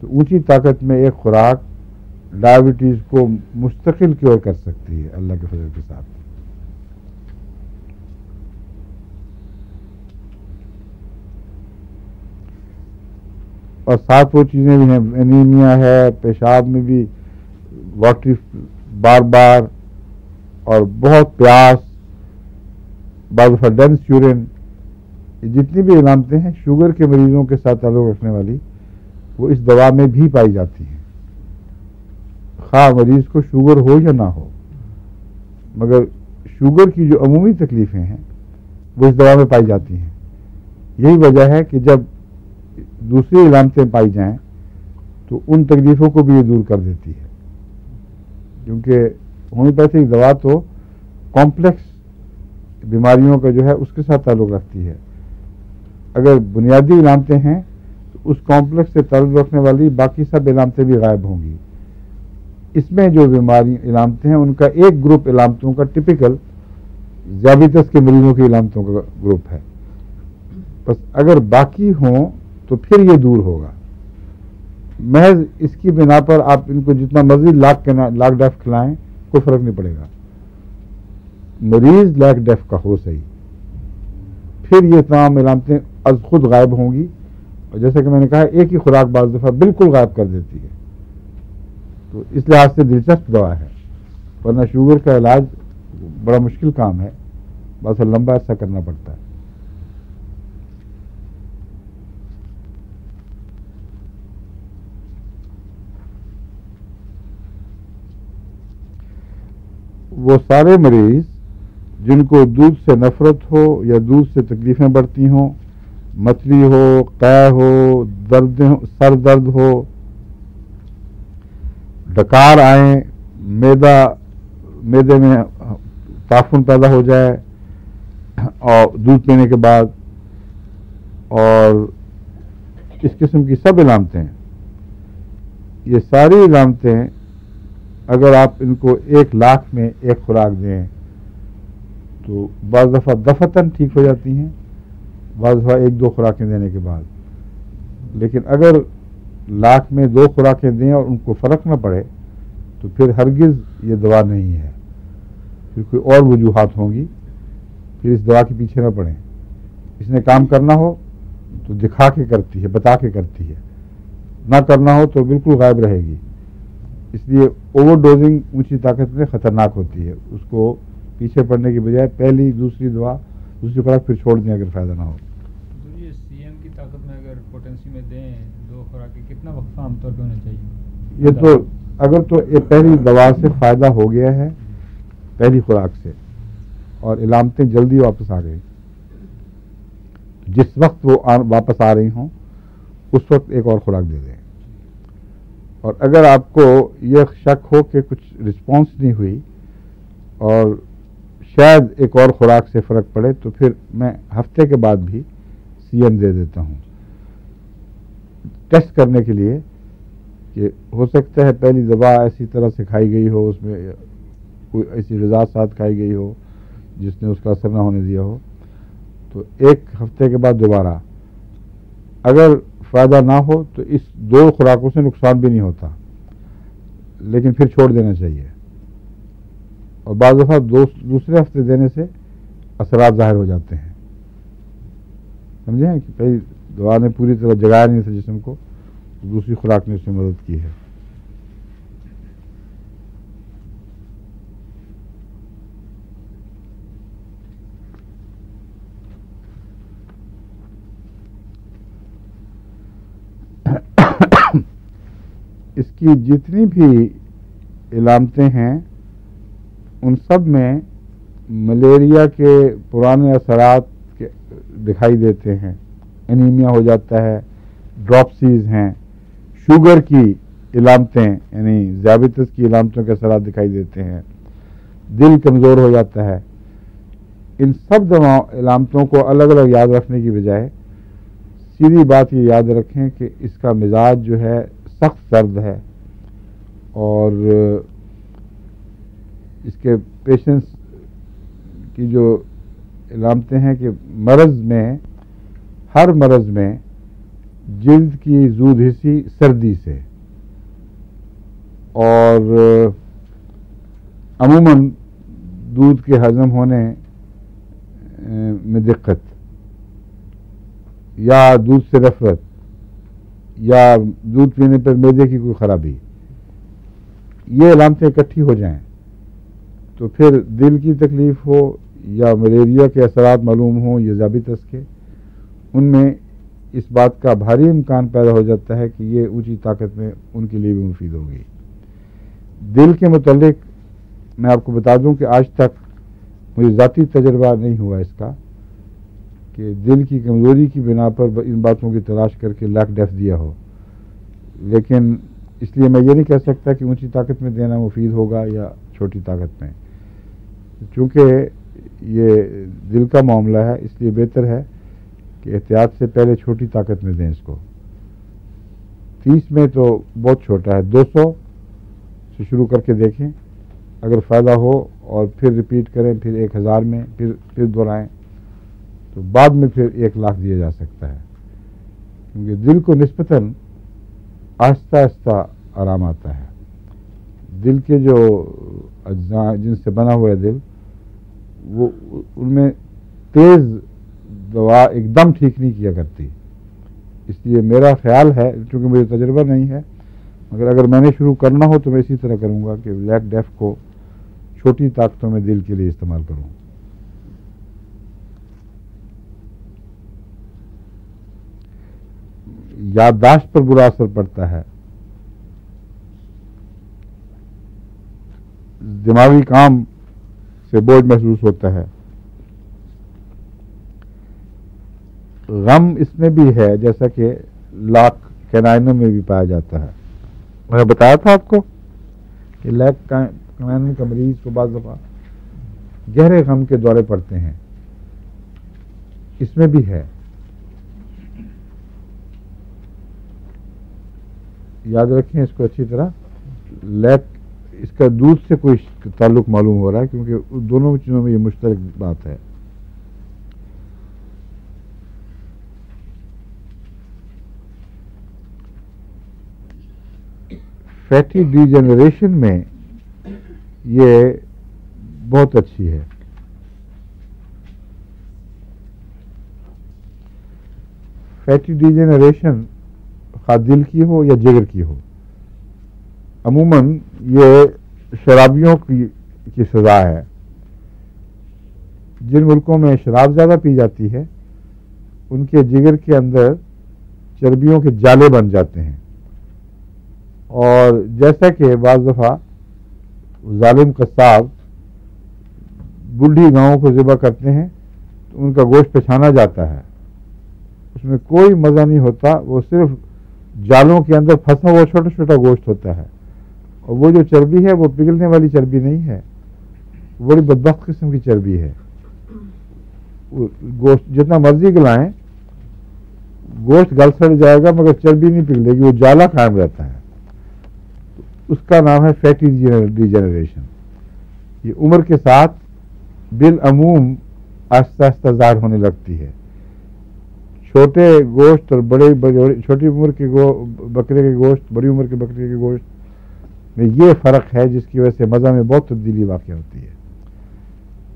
[SPEAKER 1] تو اونچی طاقت میں ایک خوراک ڈائبٹیز کو مستقل کیور کر سکتی ہے اللہ کے فضل کے ساتھ. اور ساتھ وہ چیزیں بھی ہیں، انیمیا ہے، پیشاب میں بھی واٹری بار بار اور بہت پیاس، بعض دفعہ ڈینس یورین، جتنی بھی علامتیں ہیں شوگر کے مریضوں کے ساتھ تعلق رکھنے والی وہ اس دوا میں بھی پائی جاتی ہیں. خواہ مریض کو شوگر ہو یا نہ ہو، مگر شوگر کی جو عمومی تکلیفیں ہیں وہ اس دوا میں پائی جاتی ہیں. یہی وجہ ہے کہ جب دوسری علامتیں پائی جائیں تو ان تکلیفوں کو بھی یہ دور کر دیتی ہے، کیونکہ ہومیوپیتھک دوا تو کمپلیکس بیماریوں کا جو ہے اس کے ساتھ تعلق رکھتی ہے. اگر بنیادی علامتیں ہیں تو اس کمپلیکس سے تعلق رکھنے والی باقی سب علامتیں بھی غائب ہوں گی. اس میں جو بیماری علامتیں ہیں ان کا ایک گروپ علامتوں کا ٹپیکل ذیابیطس کے مریضوں کی علامتوں کا گروپ ہے. بس اگر باقی ہوں تو پھر یہ دور ہوگا. محض اس کی بنا پر آپ ان کو جتنا مرضی لاک ڈیف کھلائیں کوئی فرق نہیں پڑے گا. مریض لاک ڈیف کا ہو صحیح، پھر یہ تمام علامتیں از خود غائب ہوں گی. اور جیسا کہ میں نے کہا ایک ہی خوراک بعض دفعہ بالکل غائب کر دیتی ہے. تو اس لحاظ سے دلچسپ دوا ہے، ورنہ شوگر کا علاج بڑا مشکل کام ہے، بس لمبا عرصہ کرنا پڑتا ہے. وہ سارے مریض جن کو دودھ سے نفرت ہو یا دودھ سے تکلیفیں بڑھتی ہوں، متلی ہو، قے ہو، سر درد ہو، ڈکار آئیں، میدے میں تعفن پیدا ہو جائے اور دودھ پینے کے بعد، اور اس قسم کی سب علامتیں، یہ ساری علامتیں اگر آپ ان کو 1,00,000 میں ایک خوراک دیں تو بعض دفعہ دفعتاً ٹھیک ہو جاتی ہیں، بعض دفعہ 1-2 خوراکیں دینے کے بعد. لیکن اگر 1,00,000 میں 2 خوراکیں دیں اور ان کو فرق نہ پڑے تو پھر ہرگز یہ دوا نہیں ہے. پھر کوئی اور وجوہات ہوں گی، پھر اس دوا کے پیچھے نہ پڑیں. اس نے کام کرنا ہو تو دکھا کے کرتی ہے، بتا کے کرتی ہے، نہ کرنا ہو تو بالکل غائب رہے گی. اس لیے اوور ڈوزنگ اونچی طاقت میں خطرناک ہوتی ہے. اس کو پیچھے پڑنے کی بجائے پہلی دوسری خوراک پھر چھوڑ دیں اگر فائدہ نہ ہو.
[SPEAKER 2] تو یہ سی ایم کی طاقت میں اگر پوٹینسی میں دیں 2 خوراکیں، کتنا وقفہ عام طور پہ ہونا چاہیے؟
[SPEAKER 1] یہ تو اگر تو یہ پہلی دوا سے فائدہ ہو گیا ہے، پہلی خوراک سے، اور علامتیں جلدی واپس آ گئی، جس وقت وہ واپس آ رہی ہوں اس وقت ایک اور خوراک دے دیں. اور اگر آپ کو یہ شک ہو کہ کچھ رسپانس نہیں ہوئی اور شاید ایک اور خوراک سے فرق پڑے تو پھر میں ہفتے کے بعد بھی سی ایم دے دیتا ہوں ٹیسٹ کرنے کے لیے، کہ ہو سکتا ہے پہلی دوا ایسی طرح سے کھائی گئی ہو، اس میں کوئی ایسی غذا ساتھ کھائی گئی ہو جس نے اس کا اثر نہ ہونے دیا ہو. تو 1 ہفتے کے بعد دوبارہ اگر فائدہ نہ ہو تو اس 2 خوراکوں سے نقصان بھی نہیں ہوتا، لیکن پھر چھوڑ دینا چاہیے. اور بعض دفعہ دوسرے ہفتے دینے سے اثرات ظاہر ہو جاتے ہیں. سمجھیں کہ پہلی دوا نے پوری طرح جگایا نہیں تھا جسم کو، دوسری خوراک نے اس میں مدد کی ہے. اس کی جتنی بھی علامتیں ہیں ان سب میں ملیریا کے پرانے اثرات دکھائی دیتے ہیں. انیمیا ہو جاتا ہے، ڈراپسیز ہیں، شوگر کی علامتیں یعنی ذیابیطس کی علامتوں کے اثرات دکھائی دیتے ہیں، دل کمزور ہو جاتا ہے. ان سب علامتوں کو الگ الگ یاد رکھنے کی بجائے سیدھی بات یہ یاد رکھیں کہ اس کا مزاج جو ہے سخت سرد ہے اور اس کے پیشنس کی جو علامتیں ہیں کہ ہر مرض میں جلد کی زود حسی سردی سے اور عموماً دودھ کے ہضم ہونے میں دقت یا دودھ سے نفرت یا دودھ پینے پر معدے کی کوئی خرابی، یہ علامتیں اکٹھی ہو جائیں تو پھر دل کی تکلیف ہو یا ملیریا کے اثرات معلوم ہوں یا ذیابیطس کے، ان میں اس بات کا بھاری امکان پیدا ہو جاتا ہے کہ یہ اونچی طاقت میں ان کے لیے بھی مفید ہوگی. دل کے متعلق میں آپ کو بتا دوں کہ آج تک مجھے ذاتی تجربہ نہیں ہوا اس کا کہ دل کی کمزوری کی بنا پر ان باتوں کی تلاش کر کے لیک ڈیف دیا ہو، لیکن اس لیے میں یہ نہیں کہہ سکتا کہ اونچی طاقت میں دینا مفید ہوگا یا چھوٹی طاقت میں. چونکہ یہ دل کا معاملہ ہے اس لیے بہتر ہے کہ احتیاط سے پہلے چھوٹی طاقت میں دیں اس کو. 30 میں تو بہت چھوٹا ہے، 200 سے شروع کر کے دیکھیں، اگر فائدہ ہو اور پھر ریپیٹ کریں، پھر 1000 میں پھر دہرائیں تو بعد میں پھر 1 لاکھ دیا جا سکتا ہے. کیونکہ دل کو نسبتاً آہستہ آہستہ آرام آتا ہے. دل کے جو اجزاء جن سے بنا ہوا ہے دل، وہ ان میں تیز دوا ایک دم ٹھیک نہیں کیا کرتی. اس لیے میرا خیال ہے، چونکہ مجھے تجربہ نہیں ہے، مگر اگر میں نے شروع کرنا ہو تو میں اسی طرح کروں گا کہ لیک ڈیف کو چھوٹی طاقتوں میں دل کے لیے استعمال کروں. یادداشت پر برا اثر پڑتا ہے، دماغی کام سے بوجھ محسوس ہوتا ہے. غم اس میں بھی ہے جیسا کہ لاک کینائنوں میں بھی پایا جاتا ہے. میں نے بتایا تھا آپ کو کہ لیک کینائن کا مریض کو بعض دفعہ گہرے غم کے دورے پڑتے ہیں، اس میں بھی ہے. یاد رکھیں اس کو اچھی طرح. لیک اس کا دودھ سے کوئی تعلق معلوم ہو رہا ہے کیونکہ دونوں چیزوں میں یہ مشترک بات ہے. فیٹی ڈی جنریشن میں یہ بہت اچھی ہے. فیٹی ڈی جنریشن خواہ دل کی ہو یا جگر کی ہو، عموماً یہ شرابیوں کی سزا ہے. جن ملکوں میں شراب زیادہ پی جاتی ہے ان کے جگر کے اندر چربیوں کے جالے بن جاتے ہیں، اور جیسا کہ بعض دفعہ ظالم قصاب بوڑھی گاؤں کو ذبح کرتے ہیں تو ان کا گوشت پچھانا جاتا ہے، اس میں کوئی مزہ نہیں ہوتا، وہ صرف جالوں کے اندر پھنسا ہوا چھوٹا چھوٹا گوشت ہوتا ہے، اور وہ جو چربی ہے وہ پگھلنے والی چربی نہیں ہے، بڑی بدبخت قسم کی چربی ہے. گوشت جتنا مرضی گلائیں گوشت گل سڑ جائے گا مگر چربی نہیں پگھلے گی، وہ جالا قائم رہتا ہے. اس کا نام ہے فیٹی ڈی جنریشن. یہ عمر کے ساتھ بالعموم آہستہ آہستہ ظاہر ہونے لگتی ہے. چھوٹے گوشت اور چھوٹی عمر کے بکرے کے گوشت، بڑی عمر کے بکرے کے گوشت میں یہ فرق ہے جس کی وجہ سے مزہ میں بہت تبدیلی واقع ہوتی ہے.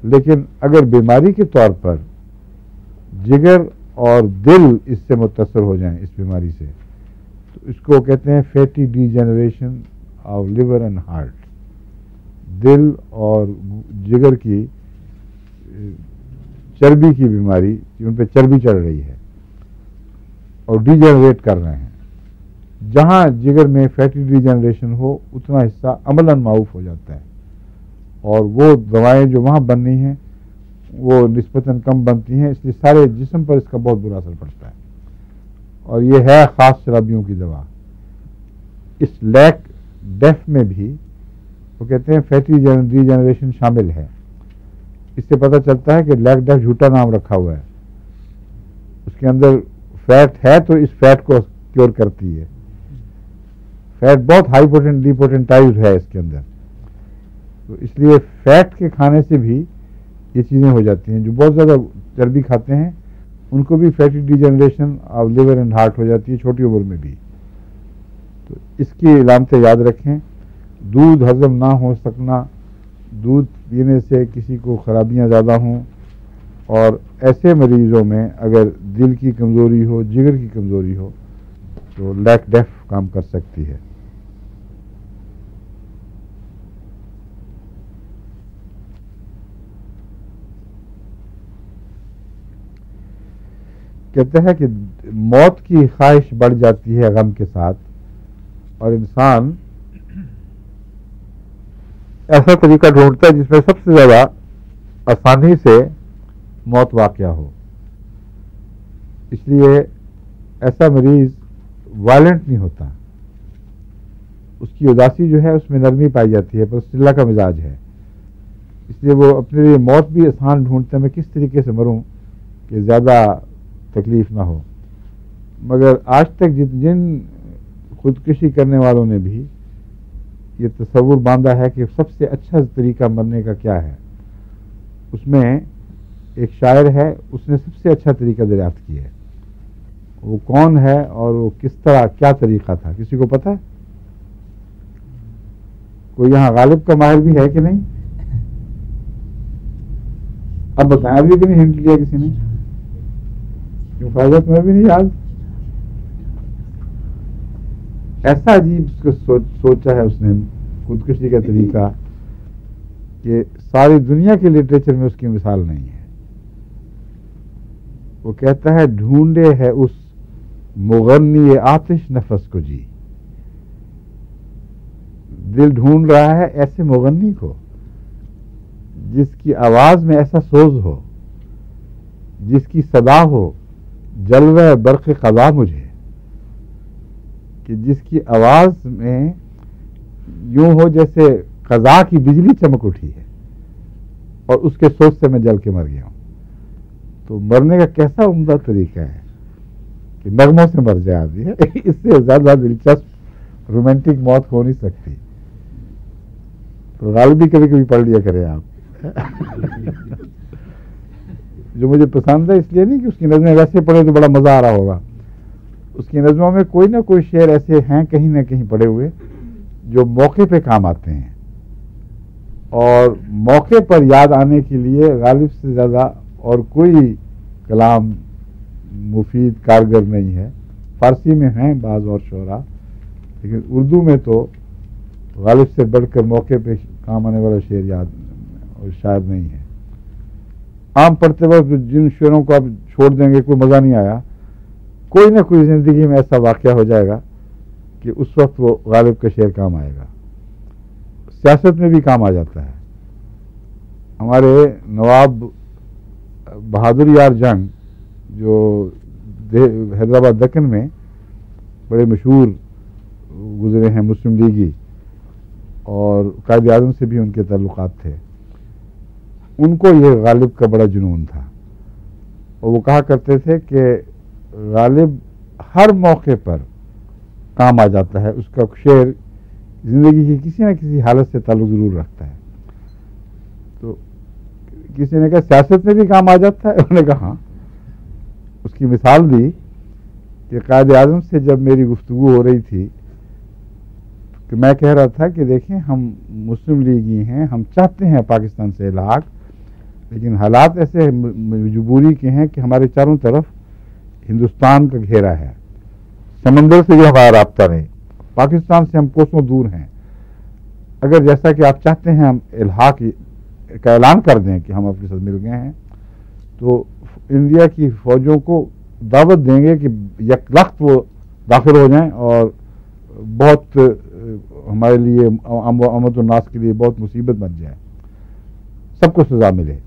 [SPEAKER 1] لیکن اگر بیماری کے طور پر جگر اور دل اس سے متاثر ہو جائیں اس بیماری سے تو اس کو کہتے ہیں fatty degeneration of liver and heart. دل اور جگر کی چربی کی بیماری، ان پہ چربی چڑھ رہی ہے اور ڈی جنریٹ کر رہے ہیں. جہاں جگر میں فیٹی ڈی جنریشن ہو اتنا حصہ عملاً معاف ہو جاتا ہے، اور وہ دوائیں جو وہاں بننی ہیں وہ نسبتاً کم بنتی ہیں، اس لیے سارے جسم پر اس کا بہت برا اثر پڑتا ہے، اور یہ ہے خاص شرابیوں کی دوا۔ اس لیک ڈیف میں بھی وہ کہتے ہیں فیٹی ڈی جنریشن شامل ہے۔ اس سے پتہ چلتا ہے کہ لیک ڈیف جھوٹا نام رکھا ہوا ہے، اس کے اندر فیٹ ہے تو اس فیٹ کو کیور کرتی ہے۔ فیٹ بہت ہائی ڈیپوٹنٹائزڈ ہے اس کے اندر، تو اس لیے فیٹ کے کھانے سے بھی یہ چیزیں ہو جاتی ہیں۔ جو بہت زیادہ چربی کھاتے ہیں ان کو بھی fatty degeneration of liver and heart ہو جاتی ہے چھوٹی عمر میں بھی۔ تو اس کی علامتیں یاد رکھیں۔ دودھ ہضم نہ ہو سکنا، دودھ پینے سے کسی کو خرابیاں زیادہ ہوں، اور ایسے مریضوں میں اگر دل کی کمزوری ہو، جگر کی کمزوری ہو، تو لیک ڈیف کام کر سکتی ہے۔ کہتے ہیں کہ موت کی خواہش بڑھ جاتی ہے غم کے ساتھ، اور انسان ایسا طریقہ ڈھونڈتا ہے جس میں سب سے زیادہ آسانی سے موت واقع ہو۔ اس لیے ایسا مریض وائلنٹ نہیں ہوتا، اس کی اداسی جو ہے اس میں نرمی پائی جاتی ہے، پرسٹیلا کا مزاج ہے، اس لیے وہ اپنے لیے موت بھی آسان ڈھونڈتے ہیں، میں کس طریقے سے مروں کہ زیادہ تکلیف نہ ہو۔ مگر آج تک جن خودکشی کرنے والوں نے بھی یہ تصور باندھا ہے کہ سب سے اچھا طریقہ مرنے کا کیا ہے، اس میں ایک شاعر ہے، اس نے سب سے اچھا طریقہ دریافت کیا ہے۔ وہ کون ہے اور وہ کس طرح کیا طریقہ تھا، کسی کو پتہ ہے؟ کوئی یہاں غالب کا ماہر بھی ہے کہ نہیں؟ اب بتائیں، ابھی بھی نہیں ہنٹ لیا کسی نے؟ کیوں فائدہ تمہیں بھی نہیں یاد؟ ایسا عجیب اس کو سوچا ہے اس نے خودکشی کا طریقہ کہ ساری دنیا کے لٹریچر میں اس کی مثال نہیں ہے۔ وہ کہتا ہے ڈھونڈے ہے اس مغنی آتش نفس کو جی، دل ڈھونڈ رہا ہے ایسے مغنی کو جس کی آواز میں ایسا سوز ہو، جس کی صدا ہو جلوہ برق قضا مجھے، کہ جس کی آواز میں یوں ہو جیسے قضا کی بجلی چمک اٹھی ہے اور اس کے سوچ سے میں جل کے مر گیا ہوں۔ تو مرنے کا کیسا عمدہ طریقہ ہے کہ نغموں سے مر جائے آدمی، اس سے زیادہ دلچسپ رومانٹک موت ہو نہیں سکتی۔ تو غالبی کبھی کبھی پڑھ لیا کریں آپ، جو مجھے پسند ہے، اس لیے نہیں کہ اس کی نظمیں ویسے پڑھے تو بڑا مزہ آ رہا ہوگا، اس کی نظموں میں کوئی نہ کوئی شعر ایسے ہیں کہیں نہ کہیں پڑے ہوئے جو موقع پہ کام آتے ہیں، اور موقع پر یاد آنے کے لیے غالب سے زیادہ اور کوئی کلام مفید کارگر نہیں ہے۔ فارسی میں ہیں بعض اور شعراء، لیکن اردو میں تو غالب سے بڑھ کر موقع پہ کام آنے والا شعر یاد اور شاعر نہیں ہے۔ عام پڑھتے وقت جن شعروں کو آپ چھوڑ دیں گے کوئی مزہ نہیں آیا، کوئی نہ کوئی زندگی میں ایسا واقعہ ہو جائے گا کہ اس وقت وہ غالب کا شعر کام آئے گا۔ سیاست میں بھی کام آ جاتا ہے۔ ہمارے نواب بہادر یار جنگ جو حیدرآباد دکن میں بڑے مشہور گزرے ہیں، مسلم لیگی، اور قائد اعظم سے بھی ان کے تعلقات تھے، ان کو یہ غالب کا بڑا جنون تھا، اور وہ کہا کرتے تھے کہ غالب ہر موقع پر کام آ جاتا ہے، اس کا شعر زندگی کی کسی نہ کسی حالت سے تعلق ضرور رکھتا ہے۔ تو کسی نے کہا سیاست میں بھی کام آ جاتا ہے، انہوں نے کہا ہاں۔ اس کی مثال دی کہ قائد اعظم سے جب میری گفتگو ہو رہی تھی کہ میں کہہ رہا تھا کہ دیکھیں ہم مسلم لیگی ہیں، ہم چاہتے ہیں پاکستان سے الحاق، لیکن حالات ایسے مجبوری کے ہیں کہ ہمارے چاروں طرف ہندوستان کا گھیرا ہے، سمندر سے بھی ہمارا رابطہ نہیں، پاکستان سے ہم کوسوں دور ہیں۔ اگر جیسا کہ آپ چاہتے ہیں ہم الحاق کا اعلان کر دیں کہ ہم آپ کے ساتھ مل گئے ہیں، تو انڈیا کی فوجوں کو دعوت دیں گے کہ یک لخت وہ داخل ہو جائیں اور بہت ہمارے لیے امت الناس کے لیے بہت مصیبت بن جائے، سب کو سزا ملے.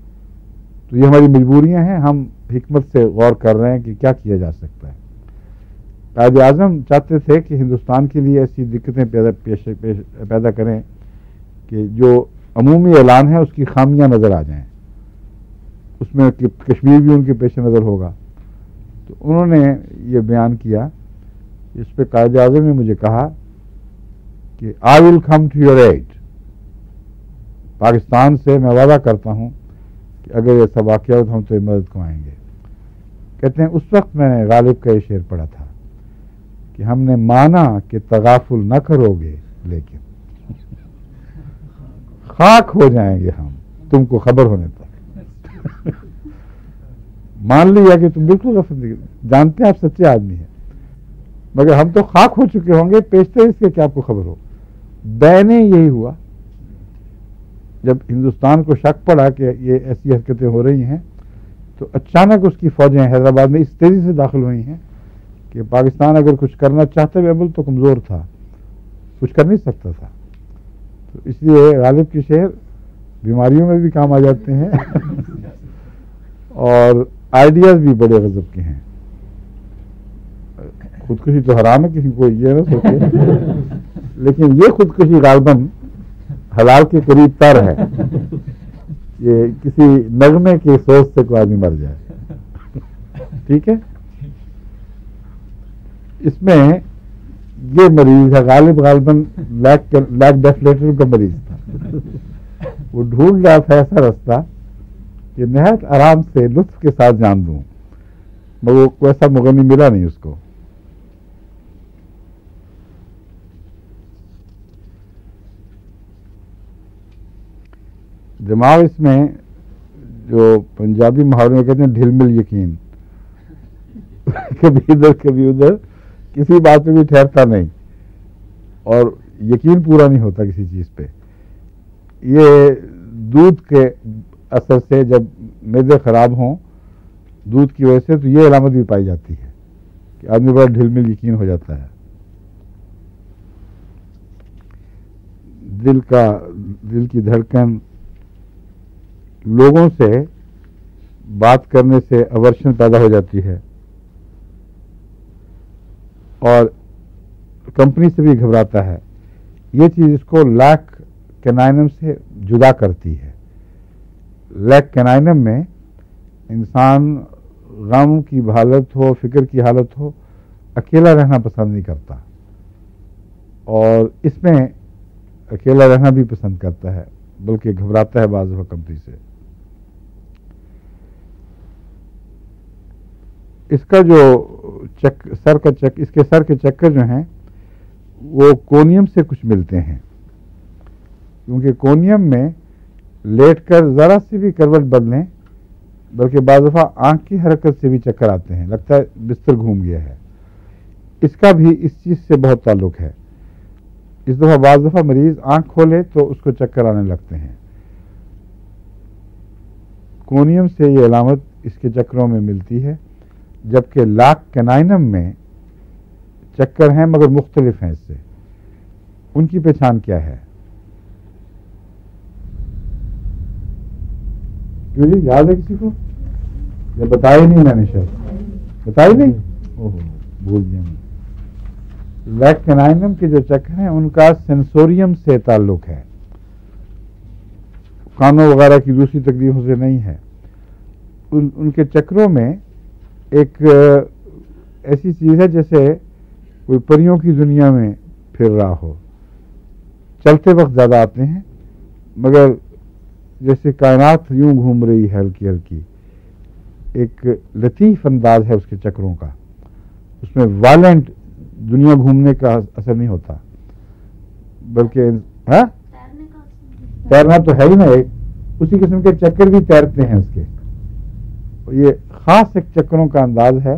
[SPEAKER 1] تو یہ ہماری مجبوریاں ہیں. ہم حکمت سے غور کر رہے ہیں کہ کیا کیا جا سکتا ہے. قائد اعظم چاہتے تھے کہ ہندوستان کے لیے ایسی دقتیں پیدا کریں کہ جو عمومی اعلان ہے اس کی خامیاں نظر آ جائیں. اس میں کشمیر بھی ان کے پیش نظر ہوگا. تو انہوں نے یہ بیان کیا. اس پہ قائد اعظم نے مجھے کہا کہ I will come to your aid. Pakistan سے میں وعدہ کرتا ہوں کہ اگر ایسا واقعہ ہو تو ہم تو مدد کو آئیں گے. کہتے ہیں اس وقت میں نے غالب کا یہ شعر پڑھا تھا کہ ہم نے مانا کہ تغافل نہ کرو گے لیکن خاک ہو جائیں گے ہم تم کو خبر ہونے تک. مان لیا کہ تم بالکل غفلت نہیں، جانتے ہیں آپ سچے آدمی ہیں، مگر ہم تو خاک ہو چکے ہوں گے، پیشتے اس کے کیا آپ کو خبر ہو. بینے یہی ہوا جب ہندوستان کو شک پڑا کہ یہ ایسی حرکتیں ہو رہی ہیں تو اچانک اس کی فوجیں حیدرآباد میں اس تیزی سے داخل ہوئی ہیں کہ پاکستان اگر کچھ کرنا چاہتا بھی ابل تو کمزور تھا، کچھ کر نہیں سکتا تھا. تو اس لیے غالب کے شعر بیماریوں میں بھی کام آ جاتے ہیں اور آئیڈیاز بھی بڑے غضب کے ہیں. خودکشی تو حرام ہے، کسی کو یہ نہ سوچے، لیکن یہ خودکشی غالباً حلال کے قریب تر ہے. یہ کسی نغمے کی سوچ سے کوئی آدمی مر جائے. ٹھیک ہے. اس میں یہ مریض ہے غالباً لیک ڈیفلیٹر کا مریض تھا. وہ ڈھونڈ رہا تھا ایسا رستہ کہ نہایت آرام سے لطف کے ساتھ جان دوں، مگر کوئی ایسا مغنی ملا نہیں اس کو. دماغ اس میں جو پنجابی محاورے میں کہتے ہیں ڈھل مل یقین، کبھی ادھر کبھی ادھر، کسی بات پہ بھی ٹھہرتا نہیں اور یقین پورا نہیں ہوتا کسی چیز پہ. یہ دودھ کے اثر سے جب معدے خراب ہوں دودھ کی وجہ سے تو یہ علامت بھی پائی جاتی ہے کہ آدمی بڑا ڈھل مل یقین ہو جاتا ہے. دل کی دھڑکن، لوگوں سے بات کرنے سے اورشن پیدا ہو جاتی ہے اور کمپنی سے بھی گھبراتا ہے. یہ چیز اس کو لیک کینائنم سے جدا کرتی ہے. لیک کینائنم میں انسان غم کی حالت ہو، فکر کی حالت ہو، اکیلا رہنا پسند نہیں کرتا، اور اس میں اکیلا رہنا بھی پسند کرتا ہے، بلکہ گھبراتا ہے بعض دفعہ کمپنی سے. اس کا جو اس کے سر کے چکر جو ہیں وہ کونیم سے کچھ ملتے ہیں، کیونکہ کونیم میں لیٹ کر ذرا سی بھی کروٹ بدلیں، بلکہ بعض دفعہ آنکھ کی حرکت سے بھی چکر آتے ہیں، لگتا ہے بستر گھوم گیا ہے. اس کا بھی اس چیز سے بہت تعلق ہے. اس دفعہ بعض دفعہ مریض آنکھ کھولے تو اس کو چکر آنے لگتے ہیں. کونیم سے یہ علامت اس کے چکروں میں ملتی ہے، جبکہ لاک کینائنم میں چکر ہیں مگر مختلف ہیں اس سے. ان کی پہچان کیا ہے؟ کیوں جی یاد ہے کسی کو؟ یہ بتائی نہیں میں نے، شاید بتائی نہیں، بھول گیا میں. لیک کینائنم کے جو چکر ہیں ان کا سینسوریم سے تعلق ہے، کانوں وغیرہ کی دوسری تکلیفوں سے نہیں ہے. ان کے چکروں میں ایک ایسی چیز ہے جیسے کوئی پریوں کی دنیا میں پھر رہا ہو. چلتے وقت زیادہ آتے ہیں مگر جیسے کائنات یوں گھوم رہی ہے ہلکی ہلکی. ایک لطیف انداز ہے اس کے چکروں کا، اس میں وائلنٹ دنیا گھومنے کا اثر نہیں ہوتا، بلکہ تیرنا تو ہے ہی نا، ایک اسی قسم کے چکر بھی تیرتے ہیں اس کے. یہ خاص ایک چکروں کا انداز ہے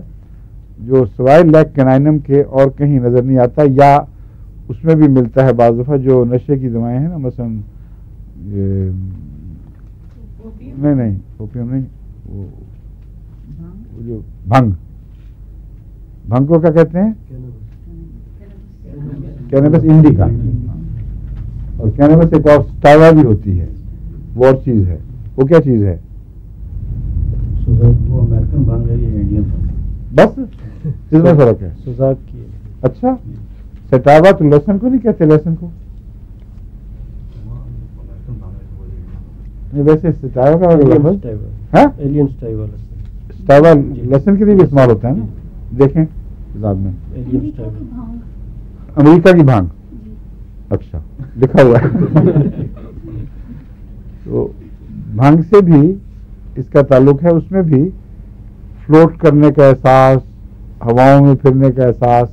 [SPEAKER 1] جو سوائے لیک کینائنم کے اور کہیں نظر نہیں آتا، یا اس میں بھی ملتا ہے بعض دفعہ جو نشے کی دوائیں ہیں نا، مثلا نہیں اوپیم نہیں، وہ جو بھنگ کو کیا کہتے ہیں؟ کینابس انڈیکا، اور کینابس ایک اور سٹاوا بھی ہوتی ہے، وہ اور چیز ہے. وہ کیا چیز ہے؟
[SPEAKER 4] وہ امریکن بھنگ ہے، یہ انڈین بھنگ.
[SPEAKER 1] بس اس میں فرق ہے.
[SPEAKER 4] سوزاک کی.
[SPEAKER 1] اچھا، سٹاوا تو لہسن کو نہیں کہتے، لہسن کو نہیں، ویسے سٹاوا کا لفظ سٹاوا لہسن کے لیے بھی استعمال ہوتا ہے نا. دیکھیں کتاب میں امریکہ کی بھانگ. اچھا لکھا ہوا ہے. تو بھانگ سے بھی اس کا تعلق ہے، اس میں بھی فلوٹ کرنے کا احساس، ہواؤں میں پھرنے کا احساس،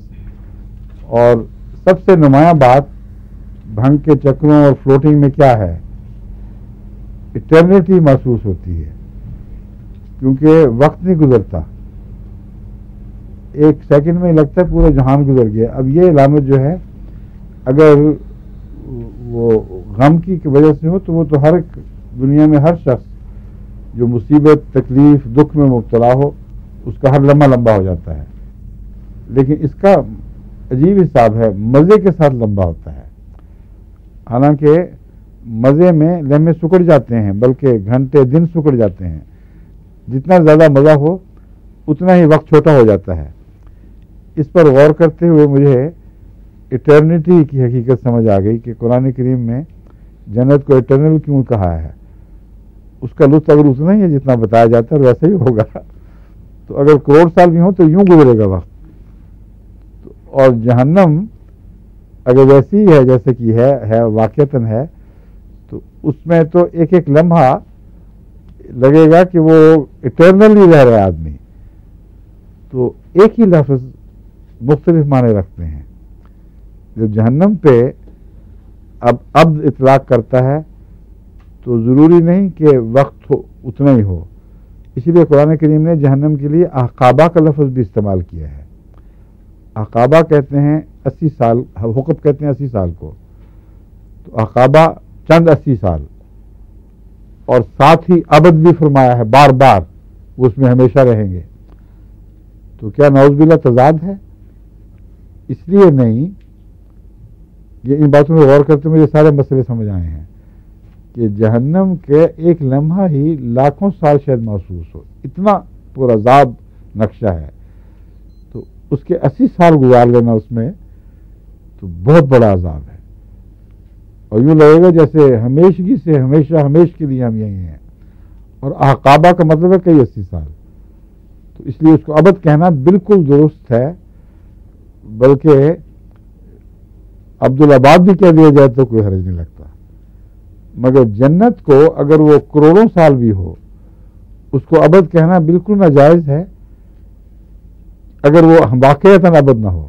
[SPEAKER 1] اور سب سے نمایاں بات بھنگ کے چکروں اور فلوٹنگ میں کیا ہے؟ ایٹرنیٹی محسوس ہوتی ہے، کیونکہ وقت نہیں گزرتا، ایک سیکنڈ میں لگتا ہے پورا جہان گزر گیا. اب یہ علامت جو ہے اگر وہ غم کی وجہ سے ہو تو وہ تو ہر ایک دنیا میں ہر شخص جو مصیبت، تکلیف، دکھ میں مبتلا ہو اس کا ہر لمحہ لمبا ہو جاتا ہے. لیکن اس کا عجیب حساب ہے، مزے کے ساتھ لمبا ہوتا ہے. حالانکہ مزے میں لمحے سکڑ جاتے ہیں، بلکہ گھنٹے دن سکڑ جاتے ہیں. جتنا زیادہ مزہ ہو اتنا ہی وقت چھوٹا ہو جاتا ہے. اس پر غور کرتے ہوئے مجھے ایٹرنیٹی کی حقیقت سمجھ آ گئی کہ قرآن کریم میں جنت کو ایٹرنل کیوں کہا ہے. اس کا لطف اگر اتنا ہی ہے جتنا بتایا جاتا ہے ویسا ہی ہوگا. تو اگر کروڑ سال بھی ہوں تو یوں گزرے گا وقت. اور جہنم اگر ویسی ہی ہے جیسے کہ ہے واقعتاً ہے، تو اس میں تو ایک ایک لمحہ لگے گا کہ وہ ایٹرنل ہی رہ رہا ہے آدمی. تو ایک ہی لفظ مختلف معنی رکھتے ہیں. جب جہنم پہ اب عبد اطلاق کرتا ہے تو ضروری نہیں کہ وقت اتنا ہی ہو. اسی لیے قرآن کریم نے جہنم کے لیے احقابہ کا لفظ بھی استعمال کیا ہے. احقابہ کہتے ہیں 80 سال، حقب کہتے ہیں 80 سال کو. تو احقابہ چند 80 سال، اور ساتھ ہی ابد بھی فرمایا ہے، بار بار وہ اس میں ہمیشہ رہیں گے. تو کیا نعوذ باللہ تضاد ہے؟ اس لیے نہیں. یہ ان باتوں میں غور کرتے مجھے سارے مسئلے سمجھ آئے ہیں کہ جہنم کے ایک لمحہ ہی لاکھوں سال شاید محسوس ہو، اتنا پرعذاب نقشہ ہے. تو اس کے 80 سال گزار لینا اس میں تو بہت بڑا عذاب ہے. اور یوں لگے گا جیسے ہمیشگی سے ہمیشہ کے لیے ہم یہیں ہیں. اور احقابہ کا مطلب ہے کئی 80 سال. تو اس لیے اس کو ابد کہنا بالکل درست ہے. بلکہ عبدالآباد بھی کہہ دیا جائے تو کوئی حرج نہیں لگتا. مگر جنت کو اگر وہ کروڑوں سال بھی ہو اس کو ابد کہنا بالکل ناجائز ہے، اگر وہ واقعتاً ابد نہ ہو.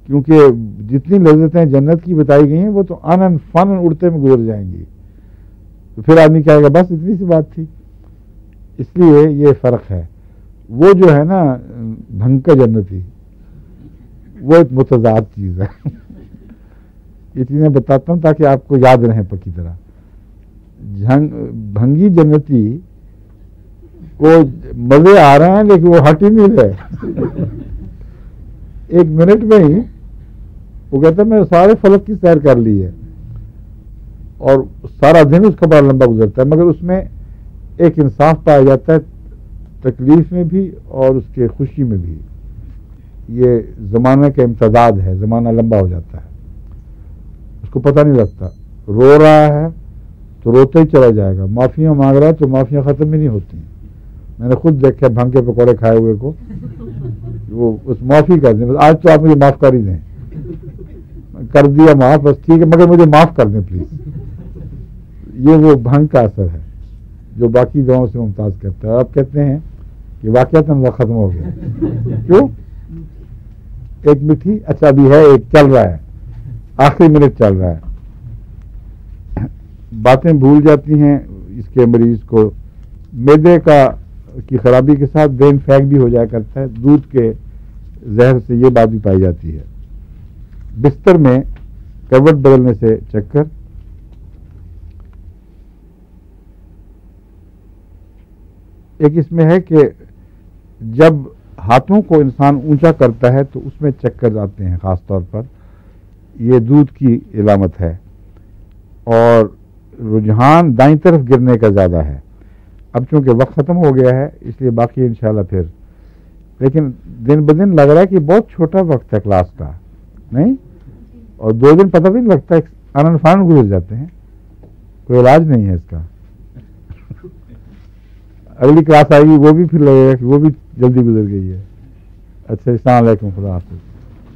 [SPEAKER 1] کیونکہ جتنی لذتیں جنت کی بتائی گئی ہیں وہ تو آنن فن اڑتے میں گزر جائیں گی. تو پھر آدمی کہے گا بس اتنی سی بات تھی. اس لیے یہ فرق ہے. وہ جو ہے نا بھنگ کا جنتی، وہ ایک متضاد چیز ہے. یہ چیزیں بتاتا ہوں تاکہ آپ کو یاد رہیں پکی طرح. بھنگی جنتی کو مزے آ رہے ہیں لیکن وہ ہٹ ہی نہیں رہے. ایک منٹ میں ہی وہ کہتا ہے میں سارے فلک کی سیر کر لی ہے، اور سارا دن اس کا بڑا لمبا گزرتا ہے. مگر اس میں ایک انصاف پایا جاتا ہے، تکلیف میں بھی اور اس کے خوشی میں بھی. یہ زمانہ کا امتداد ہے، زمانہ لمبا ہو جاتا ہے، اس کو پتہ نہیں لگتا. رو رہا ہے تو روتے ہی چلا جائے گا، معافیاں مانگ رہا ہے تو معافیاں ختم ہی نہیں ہوتی. میں نے خود دیکھا بھنگ کے پکوڑے کھائے ہوئے کو، وہ اس معافی کر دیں، آج تو آپ مجھے معاف کر ہی دیں. کر دیا معاف، بس ٹھیک ہے مگر مجھے معاف کر دیں پلیز. یہ وہ بھنگ کا اثر ہے جو باقی دواؤں سے ممتاز کرتا ہے. آپ کہتے ہیں کہ واقعتاً وہ ختم ہو گیا. کیوں؟ ایک میٹھی، اچھا ابھی ہے، ایک چل رہا ہے، آخری منٹ چل رہا ہے. باتیں بھول جاتی ہیں اس کے مریض کو. معدے کی خرابی کے ساتھ برین فیک بھی ہو جایا کرتا ہے. دودھ کے زہر سے یہ بات بھی پائی جاتی ہے. بستر میں کروٹ بدلنے سے چکر. ایک اس میں ہے کہ جب ہاتھوں کو انسان اونچا کرتا ہے تو اس میں چکر آتے ہیں خاص طور پر. یہ دودھ کی علامت ہے، اور رجحان دائیں طرف گرنے کا زیادہ ہے۔ اب چونکہ وقت ختم ہو گیا ہے اس لیے باقی انشاءاللہ پھر، لیکن دن بدن لگ رہا ہے کہ بہت چھوٹا وقت ہے کلاس کا، نہیں؟ اور 2 دن پتہ بھی نہیں لگتا، آنن فانن گزر جاتے ہیں، کوئی علاج نہیں ہے اس کا۔ اگلی کلاس آئے گی وہ بھی پھر لگے گا کہ وہ بھی جلدی گزر گئی ہے۔ اچھا، السلام علیکم، خدا حافظ۔